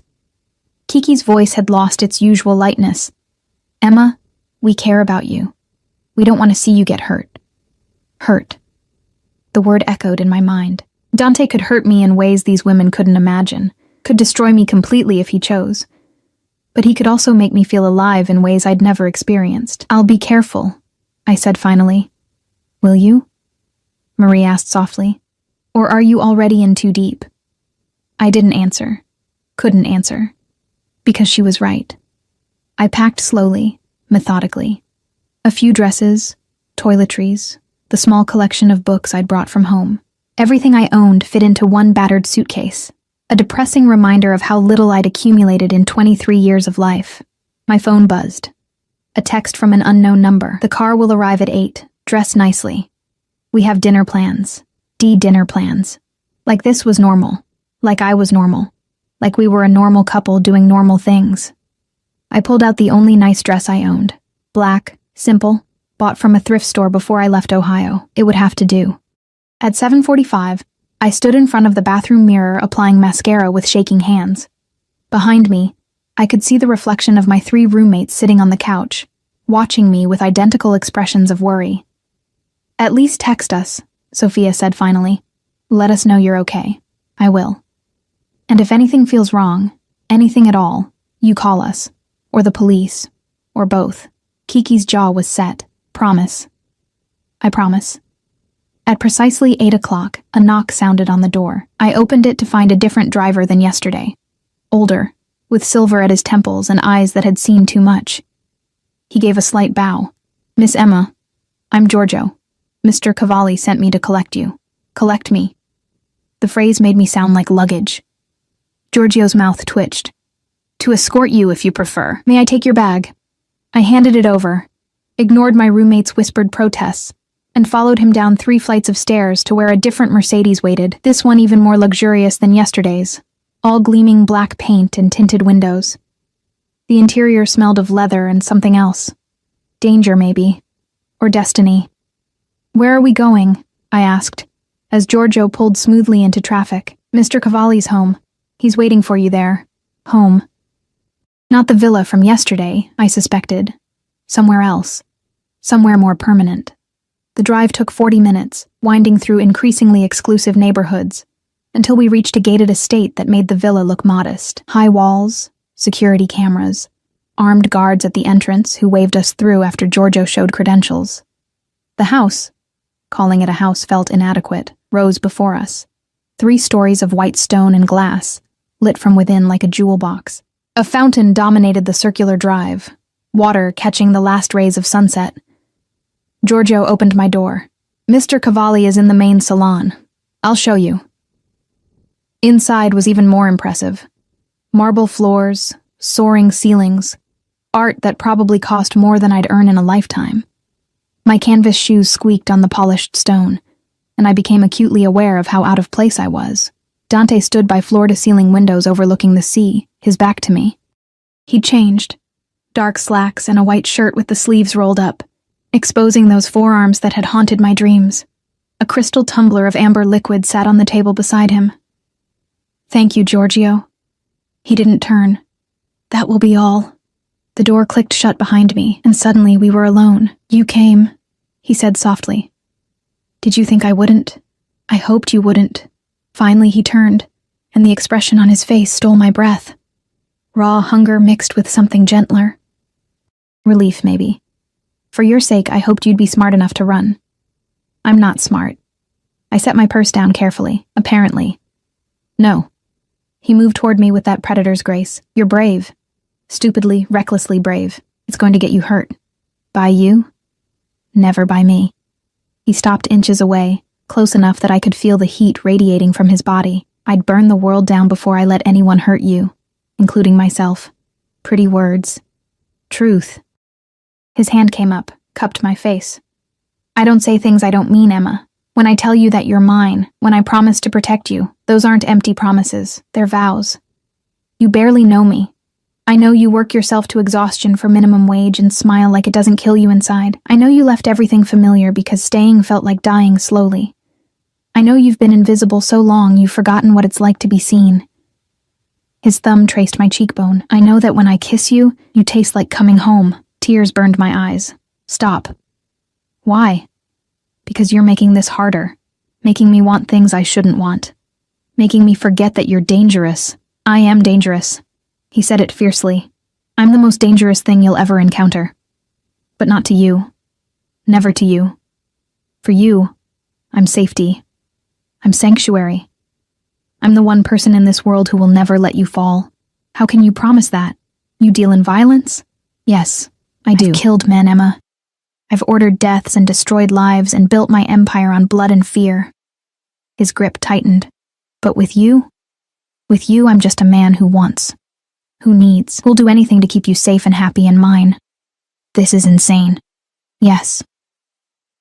Kiki's voice had lost its usual lightness. "Emma, we care about you. We don't want to see you get hurt." Hurt. The word echoed in my mind. Dante could hurt me in ways these women couldn't imagine, could destroy me completely if he chose. But he could also make me feel alive in ways I'd never experienced. "I'll be careful," I said finally. "Will you?" Marie asked softly. "Or are you already in too deep?" I didn't answer. Couldn't answer. Because she was right. I packed slowly, methodically. A few dresses, toiletries, the small collection of books I'd brought from home. Everything I owned fit into one battered suitcase. A depressing reminder of how little I'd accumulated in 23 years of life. My phone buzzed. A text from an unknown number. The car will arrive at 8. Dress nicely. We have dinner plans. Dinner plans. Like this was normal. Like I was normal. Like we were a normal couple doing normal things. I pulled out the only nice dress I owned. Black, simple, bought from a thrift store before I left Ohio. It would have to do. At 7:45, I stood in front of the bathroom mirror applying mascara with shaking hands. Behind me, I could see the reflection of my 3 roommates sitting on the couch, watching me with identical expressions of worry. At least text us, Sophia said finally. Let us know you're okay. I will. And if anything feels wrong, anything at all, you call us, or the police, or both. Kiki's jaw was set. Promise. I promise. At precisely 8 o'clock, a knock sounded on the door. I opened it to find a different driver than yesterday. Older, with silver at his temples and eyes that had seen too much. He gave a slight bow. Miss Emma, I'm Giorgio. Mr. Cavalli sent me to collect you. Collect me. The phrase made me sound like luggage. Giorgio's mouth twitched. To escort you if you prefer. May I take your bag? I handed it over, ignored my roommate's whispered protests, and followed him down 3 flights of stairs to where a different Mercedes waited, this one even more luxurious than yesterday's, all gleaming black paint and tinted windows. The interior smelled of leather and something else. Danger, maybe. Or destiny. Where are we going? I asked, as Giorgio pulled smoothly into traffic. Mr. Cavalli's home. He's waiting for you there. Home. Not the villa from yesterday, I suspected. Somewhere else. Somewhere more permanent. The drive took 40 minutes, winding through increasingly exclusive neighborhoods, until we reached a gated estate that made the villa look modest. High walls, security cameras, armed guards at the entrance who waved us through after Giorgio showed credentials. The house, calling it a house felt inadequate, rose before us. 3 stories of white stone and glass, lit from within like a jewel box. A fountain dominated the circular drive, water catching the last rays of sunset. Giorgio opened my door. Mr. Cavalli is in the main salon. I'll show you. Inside was even more impressive. Marble floors, soaring ceilings, art that probably cost more than I'd earn in a lifetime. My canvas shoes squeaked on the polished stone, and I became acutely aware of how out of place I was. Dante stood by floor-to-ceiling windows overlooking the sea, his back to me. He'd changed. Dark slacks and a white shirt with the sleeves rolled up, exposing those forearms that had haunted my dreams. A crystal tumbler of amber liquid sat on the table beside him. Thank you, Giorgio. He didn't turn. That will be all. The door clicked shut behind me, and suddenly we were alone. You came, he said softly. Did you think I wouldn't? I hoped you wouldn't. Finally he turned, and the expression on his face stole my breath. Raw hunger mixed with something gentler. Relief, maybe. For your sake, I hoped you'd be smart enough to run. I'm not smart. I set my purse down carefully, apparently. No. He moved toward me with that predator's grace. You're brave. Stupidly, recklessly brave. It's going to get you hurt. By you? Never by me. He stopped inches away, close enough that I could feel the heat radiating from his body. I'd burn the world down before I let anyone hurt you, including myself. Pretty words. Truth. His hand came up, cupped my face. I don't say things I don't mean, Emma. When I tell you that you're mine, when I promise to protect you, those aren't empty promises, they're vows. You barely know me. I know you work yourself to exhaustion for minimum wage and smile like it doesn't kill you inside. I know you left everything familiar because staying felt like dying slowly. I know you've been invisible so long you've forgotten what it's like to be seen. His thumb traced my cheekbone. I know that when I kiss you, you taste like coming home. Tears burned my eyes. Stop. Why? Because you're making this harder. Making me want things I shouldn't want. Making me forget that you're dangerous. I am dangerous. He said it fiercely. I'm the most dangerous thing you'll ever encounter. But not to you. Never to you. For you, I'm safety. I'm sanctuary. I'm the one person in this world who will never let you fall. How can you promise that? You deal in violence? Yes, I do. I've killed men, Emma. I've ordered deaths and destroyed lives and built my empire on blood and fear. His grip tightened. But with you, With you, I'm just a man who wants, who needs, who'll do anything to keep you safe and happy and mine. This is insane. Yes.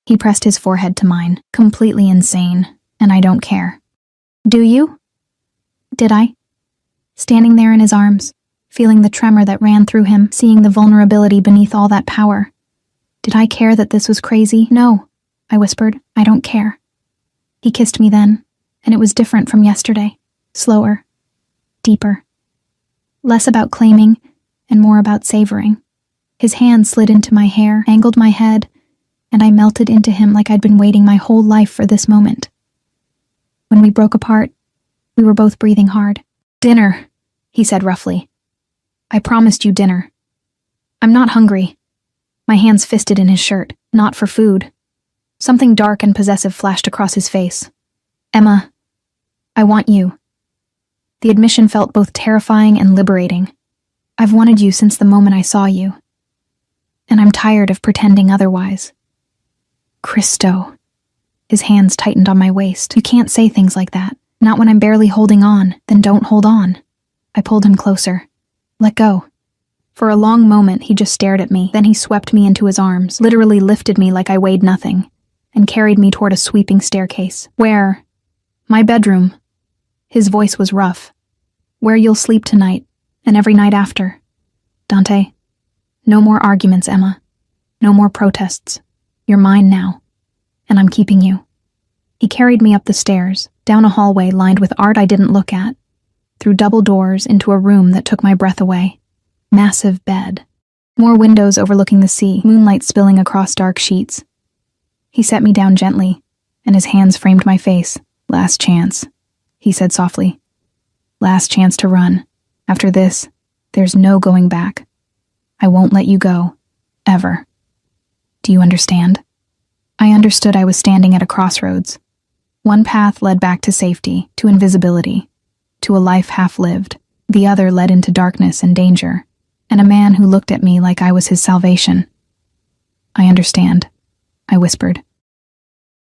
He pressed his forehead to mine. Completely insane, and I don't care. Do you? Did I? Standing there in his arms, feeling the tremor that ran through him, seeing the vulnerability beneath all that power. Did I care that this was crazy? No, I whispered. I don't care. He kissed me then, and it was different from yesterday. Slower. Deeper. Less about claiming, and more about savoring. His hand slid into my hair, angled my head, and I melted into him like I'd been waiting my whole life for this moment. When we broke apart, we were both breathing hard. Dinner, he said roughly. I promised you dinner. I'm not hungry. My hands fisted in his shirt, not for food. Something dark and possessive flashed across his face. Emma, I want you. The admission felt both terrifying and liberating. I've wanted you since the moment I saw you. And I'm tired of pretending otherwise. Christo. His hands tightened on my waist. You can't say things like that. Not when I'm barely holding on. Then don't hold on. I pulled him closer. Let go. For a long moment, he just stared at me. Then he swept me into his arms, literally lifted me like I weighed nothing, and carried me toward a sweeping staircase. Where? My bedroom. His voice was rough. Where you'll sleep tonight, and every night after. Dante, no more arguments, Emma. No more protests. You're mine now, and I'm keeping you. He carried me up the stairs, down a hallway lined with art I didn't look at, through double doors into a room that took my breath away. Massive bed. More windows overlooking the sea, moonlight spilling across dark sheets. He set me down gently, and his hands framed my face. Last chance, he said softly. Last chance to run. After this, there's no going back. I won't let you go. Ever. Do you understand? I understood I was standing at a crossroads. One path led back to safety, to invisibility, to a life half-lived. The other led into darkness and danger, and a man who looked at me like I was his salvation. I understand, I whispered.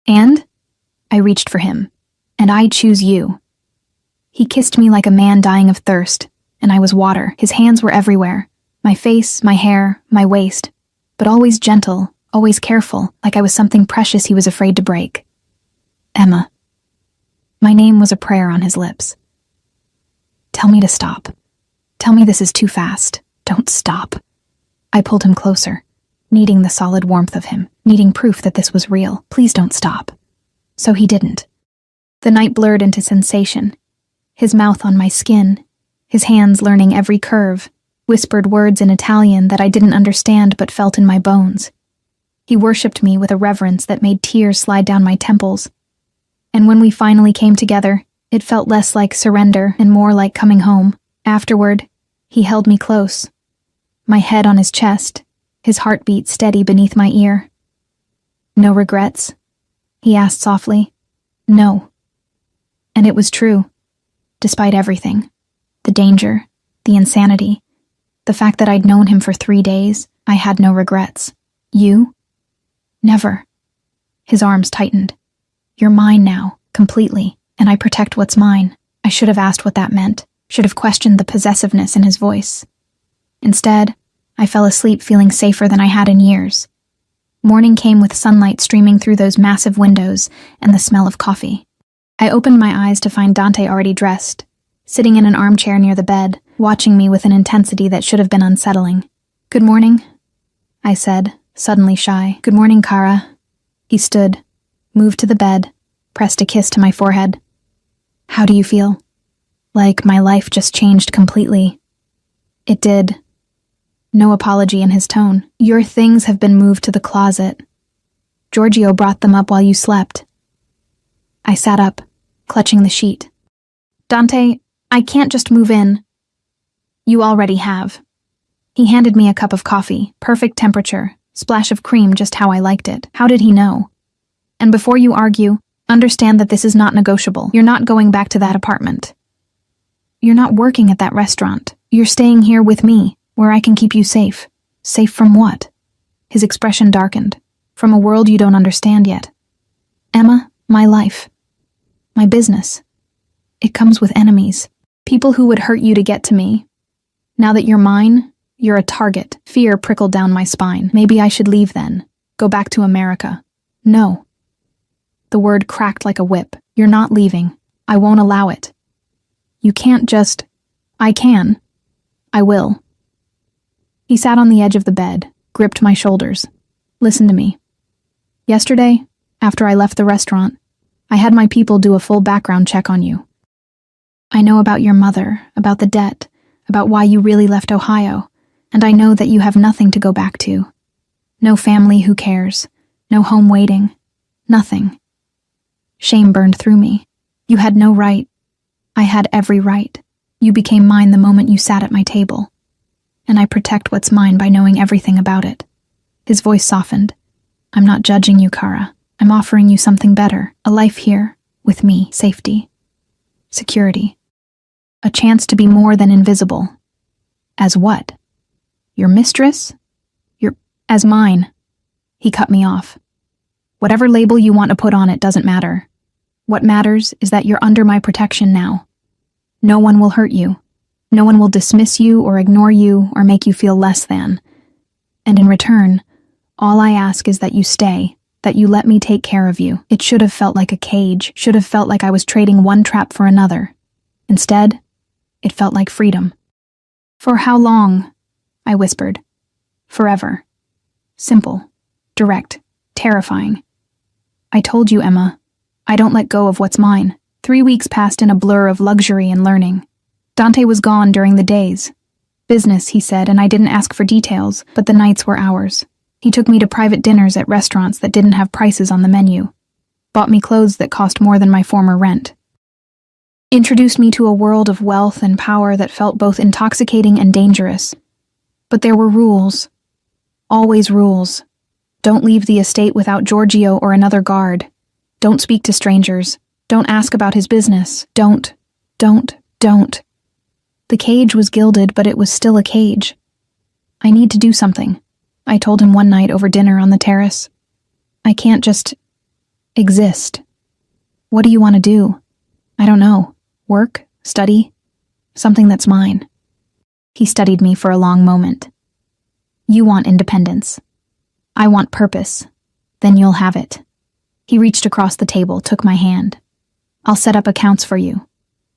And? I reached for him. And I choose you. He kissed me like a man dying of thirst, and I was water. His hands were everywhere. My face, my hair, my waist. But always gentle, always careful, like I was something precious he was afraid to break. Emma. My name was a prayer on his lips. Tell me to stop. Tell me this is too fast. Don't stop. I pulled him closer, needing the solid warmth of him, needing proof that this was real. Please don't stop. So he didn't. The night blurred into sensation. His mouth on my skin, his hands learning every curve, whispered words in Italian that I didn't understand but felt in my bones. He worshipped me with a reverence that made tears slide down my temples. And when we finally came together, it felt less like surrender and more like coming home. Afterward, he held me close, my head on his chest, his heartbeat steady beneath my ear. No regrets? He asked softly. No. And it was true. Despite everything, the danger, the insanity, the fact that I'd known him for 3 days, I had no regrets. You? Never. His arms tightened. You're mine now, completely, and I protect what's mine. I should have asked what that meant, should have questioned the possessiveness in his voice. Instead, I fell asleep feeling safer than I had in years. Morning came with sunlight streaming through those massive windows and the smell of coffee. I opened my eyes to find Dante already dressed, sitting in an armchair near the bed, watching me with an intensity that should have been unsettling. Good morning, I said, suddenly shy. Good morning, Cara. He stood, moved to the bed, pressed a kiss to my forehead. How do you feel? Like my life just changed completely. It did. No apology in his tone. Your things have been moved to the closet. Giorgio brought them up while you slept. I sat up, clutching the sheet. Dante, I can't just move in. You already have. He handed me a cup of coffee, perfect temperature, splash of cream just how I liked it. How did he know? And before you argue, understand that this is not negotiable. You're not going back to that apartment. You're not working at that restaurant. You're staying here with me, where I can keep you safe. Safe from what? His expression darkened. From a world you don't understand yet. Emma, my life. My business. It comes with enemies. People who would hurt you to get to me. Now that you're mine, you're a target. Fear prickled down my spine. Maybe I should leave then. Go back to America. No. The word cracked like a whip. You're not leaving. I won't allow it. You can't just... I can. I will. He sat on the edge of the bed, gripped my shoulders. Listen to me. Yesterday, after I left the restaurant, I had my people do a full background check on you. I know about your mother, about the debt, about why you really left Ohio, and I know that you have nothing to go back to. No family who cares, no home waiting, nothing. Shame burned through me. You had no right. I had every right. You became mine the moment you sat at my table. And I protect what's mine by knowing everything about it. His voice softened. I'm not judging you, Kara. I'm offering you something better. A life here, with me, safety, security. A chance to be more than invisible. As what? Your mistress? As mine. He cut me off. Whatever label you want to put on it doesn't matter. What matters is that you're under my protection now. No one will hurt you. No one will dismiss you or ignore you or make you feel less than. And in return, all I ask is that you stay, that you let me take care of you. It should have felt like a cage, should have felt like I was trading one trap for another. Instead, it felt like freedom. For how long? I whispered. Forever. Simple, direct, terrifying. I told you, Emma, I don't let go of what's mine. 3 weeks passed in a blur of luxury and learning. Dante was gone during the days. Business, he said, and I didn't ask for details, but the nights were ours. He took me to private dinners at restaurants that didn't have prices on the menu, bought me clothes that cost more than my former rent, introduced me to a world of wealth and power that felt both intoxicating and dangerous. But there were rules. Always rules. Don't leave the estate without Giorgio or another guard. Don't speak to strangers. Don't ask about his business. Don't. The cage was gilded, but it was still a cage. I need to do something, I told him one night over dinner on the terrace. I can't just exist. What do you want to do? I don't know. Work? Study? Something that's mine. He studied me for a long moment. You want independence. I want purpose. Then you'll have it. He reached across the table, took my hand. I'll set up accounts for you.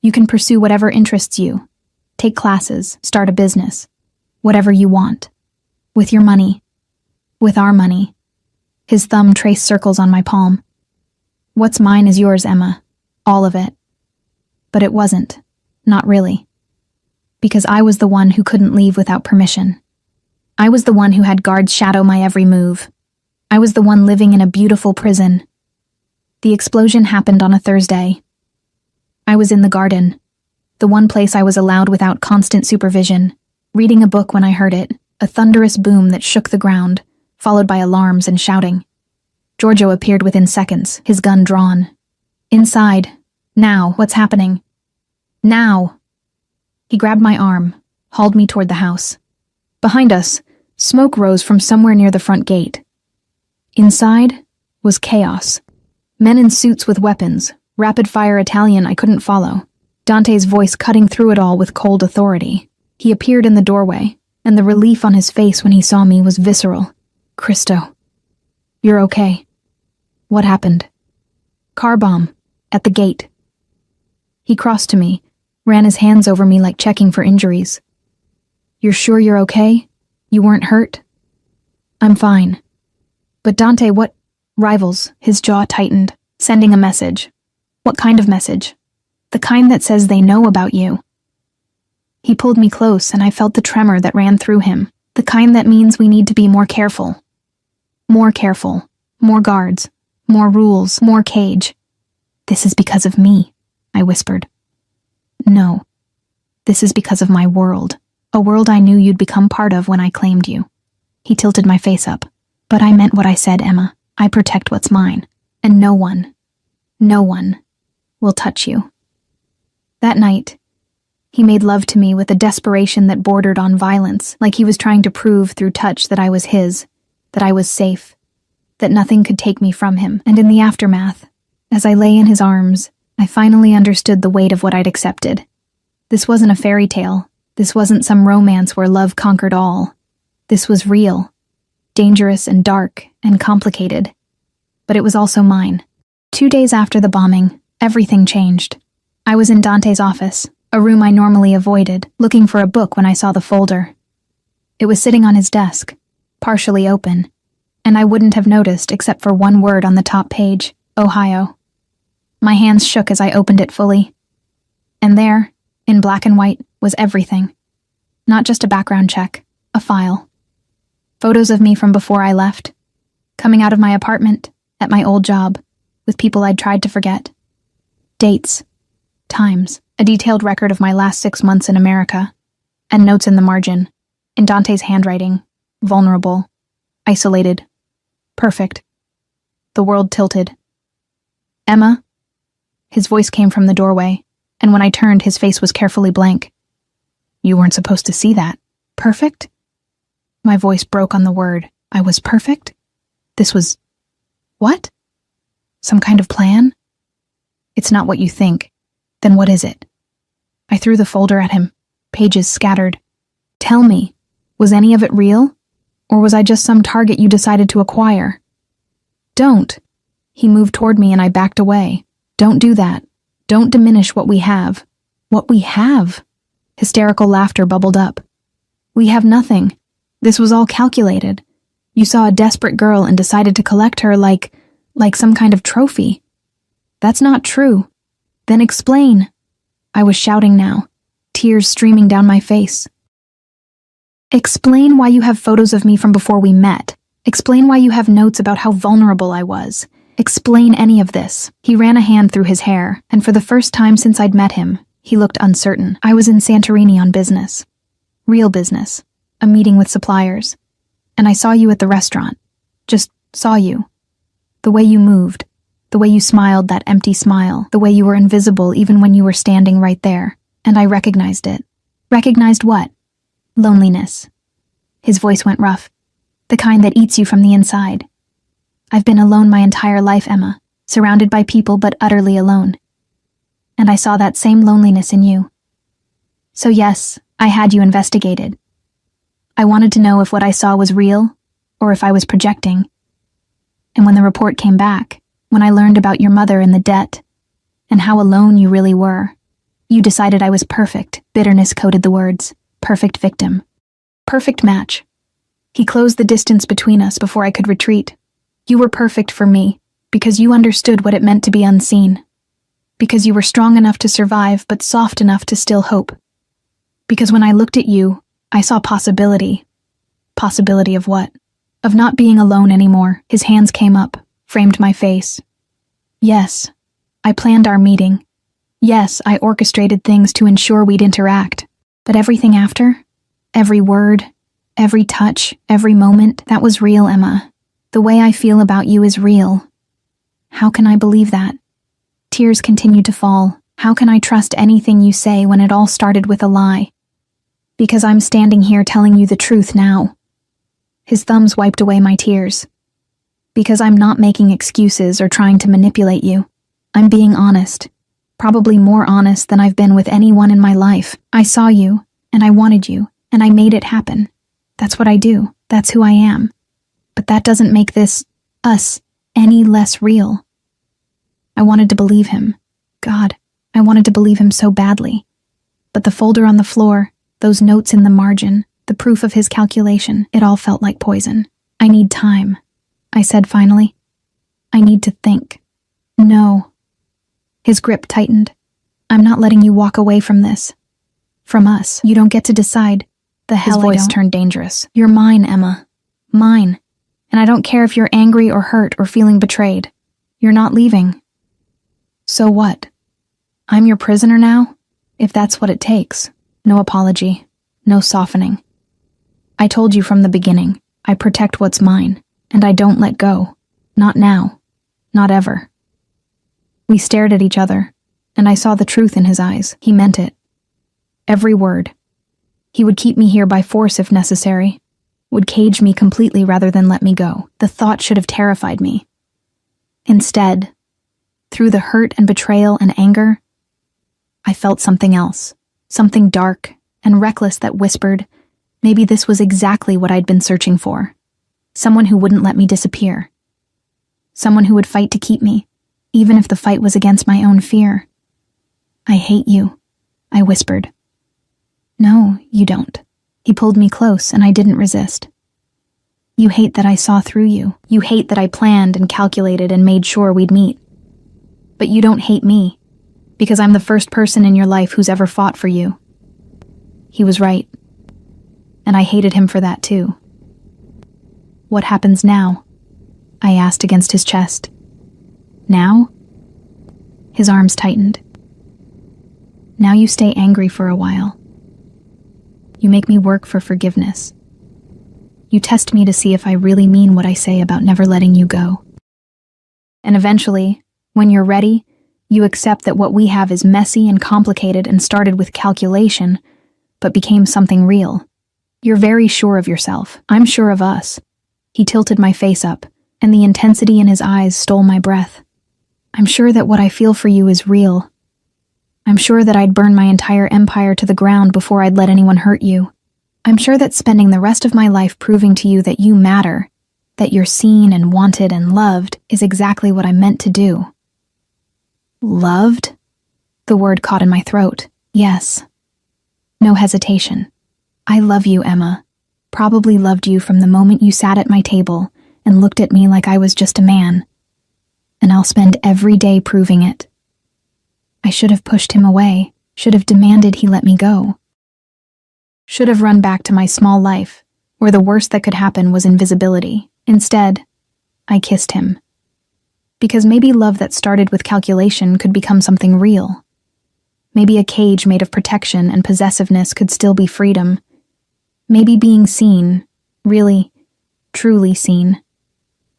You can pursue whatever interests you. Take classes, start a business. Whatever you want. With your money. With our money. His thumb traced circles on my palm. What's mine is yours, Emma. All of it. But it wasn't. Not really. Because I was the one who couldn't leave without permission. I was the one who had guards shadow my every move. I was the one living in a beautiful prison. The explosion happened on a Thursday. I was in the garden, the one place I was allowed without constant supervision, reading a book when I heard it, a thunderous boom that shook the ground, followed by alarms and shouting. Giorgio appeared within seconds, his gun drawn. Inside. Now, what's happening? Now! He grabbed my arm, hauled me toward the house. Behind us, smoke rose from somewhere near the front gate. Inside was chaos. Men in suits with weapons, rapid-fire Italian I couldn't follow. Dante's voice cutting through it all with cold authority. He appeared in the doorway, and the relief on his face when he saw me was visceral. Cristo. You're okay. What happened? Car bomb. At the gate. He crossed to me, ran his hands over me like checking for injuries. You're sure you're okay? You weren't hurt? I'm fine. But Dante, what? Rivals, his jaw tightened, sending a message. What kind of message? The kind that says they know about you. He pulled me close and I felt the tremor that ran through him, the kind that means we need to be more careful. More careful, more guards, more rules, more cage. This is because of me, I whispered. No, this is because of my world, a world I knew you'd become part of when I claimed you. He tilted my face up. But I meant what I said, Emma. I protect what's mine, and no one will touch you. That night, he made love to me with a desperation that bordered on violence, like he was trying to prove through touch that I was his, that I was safe, that nothing could take me from him. And in the aftermath, as I lay in his arms, I finally understood the weight of what I'd accepted. This wasn't a fairy tale. This wasn't some romance where love conquered all. This was real, dangerous and dark and complicated. But it was also mine. 2 days after the bombing, everything changed. I was in Dante's office, a room I normally avoided, looking for a book when I saw the folder. It was sitting on his desk, partially open, and I wouldn't have noticed except for one word on the top page, Ohio. My hands shook as I opened it fully. And there, in black and white, was everything. Not just a background check, a file. Photos of me from before I left, coming out of my apartment, at my old job, with people I'd tried to forget. Dates, times, a detailed record of my last 6 months in America, and notes in the margin, in Dante's handwriting, vulnerable, isolated, perfect. The world tilted. Emma? His voice came from the doorway, and when I turned, his face was carefully blank. You weren't supposed to see that. Perfect? My voice broke on the word. I was perfect? This was... what? Some kind of plan? It's not what you think. Then what is it? I threw the folder at him, pages scattered. Tell me, was any of it real? Or was I just some target you decided to acquire? Don't. He moved toward me and I backed away. Don't do that. Don't diminish what we have. What we have? Hysterical laughter bubbled up. We have nothing. This was all calculated. You saw a desperate girl and decided to collect her like some kind of trophy. That's not true. Then explain. I was shouting now, tears streaming down my face. Explain why you have photos of me from before we met. Explain why you have notes about how vulnerable I was. Explain any of this. He ran a hand through his hair, and for the first time since I'd met him, he looked uncertain. I was in Santorini on business. Real business. A meeting with suppliers. And I saw you at the restaurant. Just saw you. The way you moved. The way you smiled that empty smile. The way you were invisible even when you were standing right there. And I recognized it. Recognized what? Loneliness. His voice went rough. The kind that eats you from the inside. I've been alone my entire life, Emma. Surrounded by people but utterly alone. And I saw that same loneliness in you. So yes, I had you investigated. I wanted to know if what I saw was real, or if I was projecting. And when the report came back, when I learned about your mother and the debt, and how alone you really were, you decided I was perfect, bitterness coded the words, perfect victim. Perfect match. He closed the distance between us before I could retreat. You were perfect for me, because you understood what it meant to be unseen. Because you were strong enough to survive, but soft enough to still hope. Because when I looked at you, I saw possibility. Possibility of what? Of not being alone anymore. His hands came up, framed my face. Yes, I planned our meeting. Yes, I orchestrated things to ensure we'd interact. But everything after? Every word, every touch, every moment, that was real, Emma. The way I feel about you is real. How can I believe that? Tears continued to fall. How can I trust anything you say when it all started with a lie? Because I'm standing here telling you the truth now. His thumbs wiped away my tears. Because I'm not making excuses or trying to manipulate you. I'm being honest. Probably more honest than I've been with anyone in my life. I saw you, and I wanted you, and I made it happen. That's what I do. That's who I am. But that doesn't make this, us, any less real. I wanted to believe him. God, I wanted to believe him so badly. But the folder on the floor, those notes in the margin, the proof of his calculation, it all felt like poison. I need time, I said finally. I need to think. No. His grip tightened. I'm not letting you walk away from this. From us. You don't get to decide. The hell I don't. His voice turned dangerous. You're mine, Emma. Mine. And I don't care if you're angry or hurt or feeling betrayed. You're not leaving. So what? I'm your prisoner now? If that's what it takes. No apology. No softening. I told you from the beginning, I protect what's mine, and I don't let go. Not now. Not ever. We stared at each other, and I saw the truth in his eyes. He meant it. Every word. He would keep me here by force if necessary. Would cage me completely rather than let me go. The thought should have terrified me. Instead, through the hurt and betrayal and anger, I felt something else. Something dark and reckless that whispered, maybe this was exactly what I'd been searching for. Someone who wouldn't let me disappear. Someone who would fight to keep me, even if the fight was against my own fear. I hate you, I whispered. No, you don't. He pulled me close, and I didn't resist. You hate that I saw through you. You hate that I planned and calculated and made sure we'd meet. But you don't hate me, because I'm the first person in your life who's ever fought for you. He was right. And I hated him for that too. What happens now? I asked against his chest. Now? His arms tightened. Now you stay angry for a while. You make me work for forgiveness. You test me to see if I really mean what I say about never letting you go. And eventually, when you're ready, you accept that what we have is messy and complicated and started with calculation, but became something real. You're very sure of yourself. I'm sure of us. He tilted my face up, and the intensity in his eyes stole my breath. I'm sure that what I feel for you is real. I'm sure that I'd burn my entire empire to the ground before I'd let anyone hurt you. I'm sure that spending the rest of my life proving to you that you matter, that you're seen and wanted and loved, is exactly what I'm meant to do. Loved? The word caught in my throat. Yes. No hesitation. I love you, Emma. Probably loved you from the moment you sat at my table and looked at me like I was just a man. And I'll spend every day proving it. I should have pushed him away, should have demanded he let me go. Should have run back to my small life, where the worst that could happen was invisibility. Instead, I kissed him. Because maybe love that started with calculation could become something real. Maybe a cage made of protection and possessiveness could still be freedom. Maybe being seen, really, truly seen,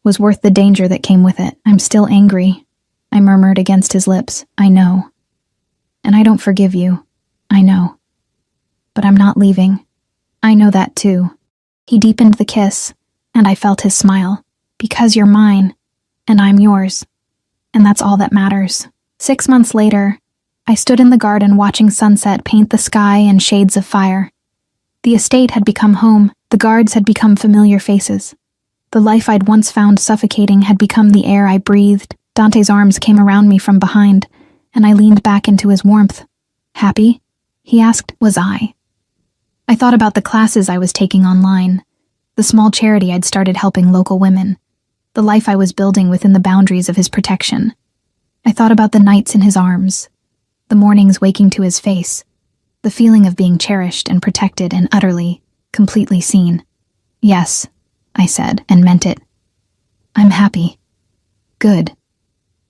was worth the danger that came with it. I'm still angry, I murmured against his lips. I know. And I don't forgive you. I know. But I'm not leaving. I know that too. He deepened the kiss, and I felt his smile. Because you're mine, and I'm yours. And that's all that matters. 6 months later, I stood in the garden watching sunset paint the sky in shades of fire. The estate had become home. The guards had become familiar faces. The life I'd once found suffocating had become the air I breathed. Dante's arms came around me from behind, and I leaned back into his warmth. Happy? He asked. Was I? I thought about the classes I was taking online, the small charity I'd started helping local women, the life I was building within the boundaries of his protection. I thought about the nights in his arms, the mornings waking to his face, the feeling of being cherished and protected and utterly, completely seen. Yes, I said, and meant it. I'm happy. Good.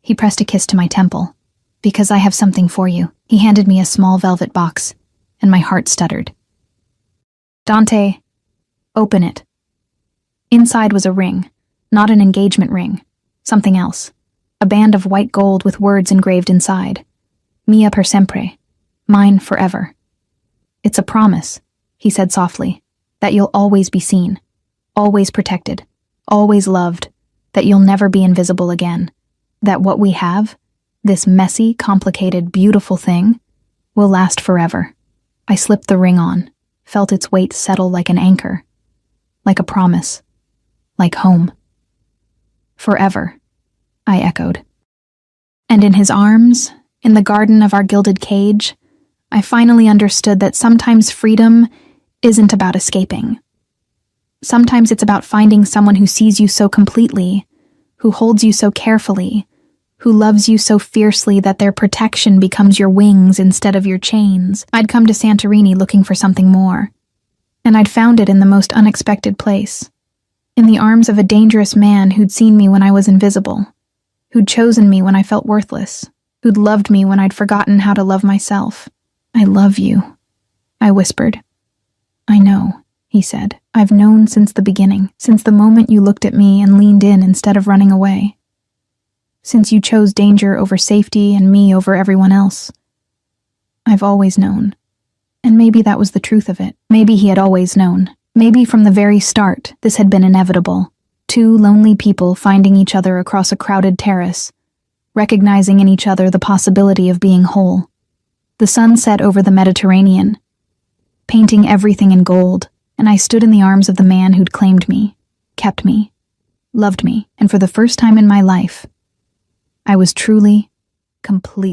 He pressed a kiss to my temple. Because I have something for you. He handed me a small velvet box, and my heart stuttered. Dante, open it. Inside was a ring, not an engagement ring, something else. A band of white gold with words engraved inside. Mia per sempre, mine forever. It's a promise, he said softly, that you'll always be seen, always protected, always loved, that you'll never be invisible again, that what we have, this messy, complicated, beautiful thing, will last forever. I slipped the ring on, felt its weight settle like an anchor, like a promise, like home. Forever, I echoed. And in his arms, in the garden of our gilded cage, I finally understood that sometimes freedom isn't about escaping. Sometimes it's about finding someone who sees you so completely, who holds you so carefully, who loves you so fiercely that their protection becomes your wings instead of your chains. I'd come to Santorini looking for something more, and I'd found it in the most unexpected place, in the arms of a dangerous man who'd seen me when I was invisible, who'd chosen me when I felt worthless, who'd loved me when I'd forgotten how to love myself. I love you, I whispered. I know, he said. I've known since the beginning, since the moment you looked at me and leaned in instead of running away. Since you chose danger over safety and me over everyone else. I've always known. And maybe that was the truth of it. Maybe he had always known. Maybe from the very start, this had been inevitable. Two lonely people finding each other across a crowded terrace, recognizing in each other the possibility of being whole. The sun set over the Mediterranean, painting everything in gold, and I stood in the arms of the man who'd claimed me, kept me, loved me, and for the first time in my life, I was truly, completely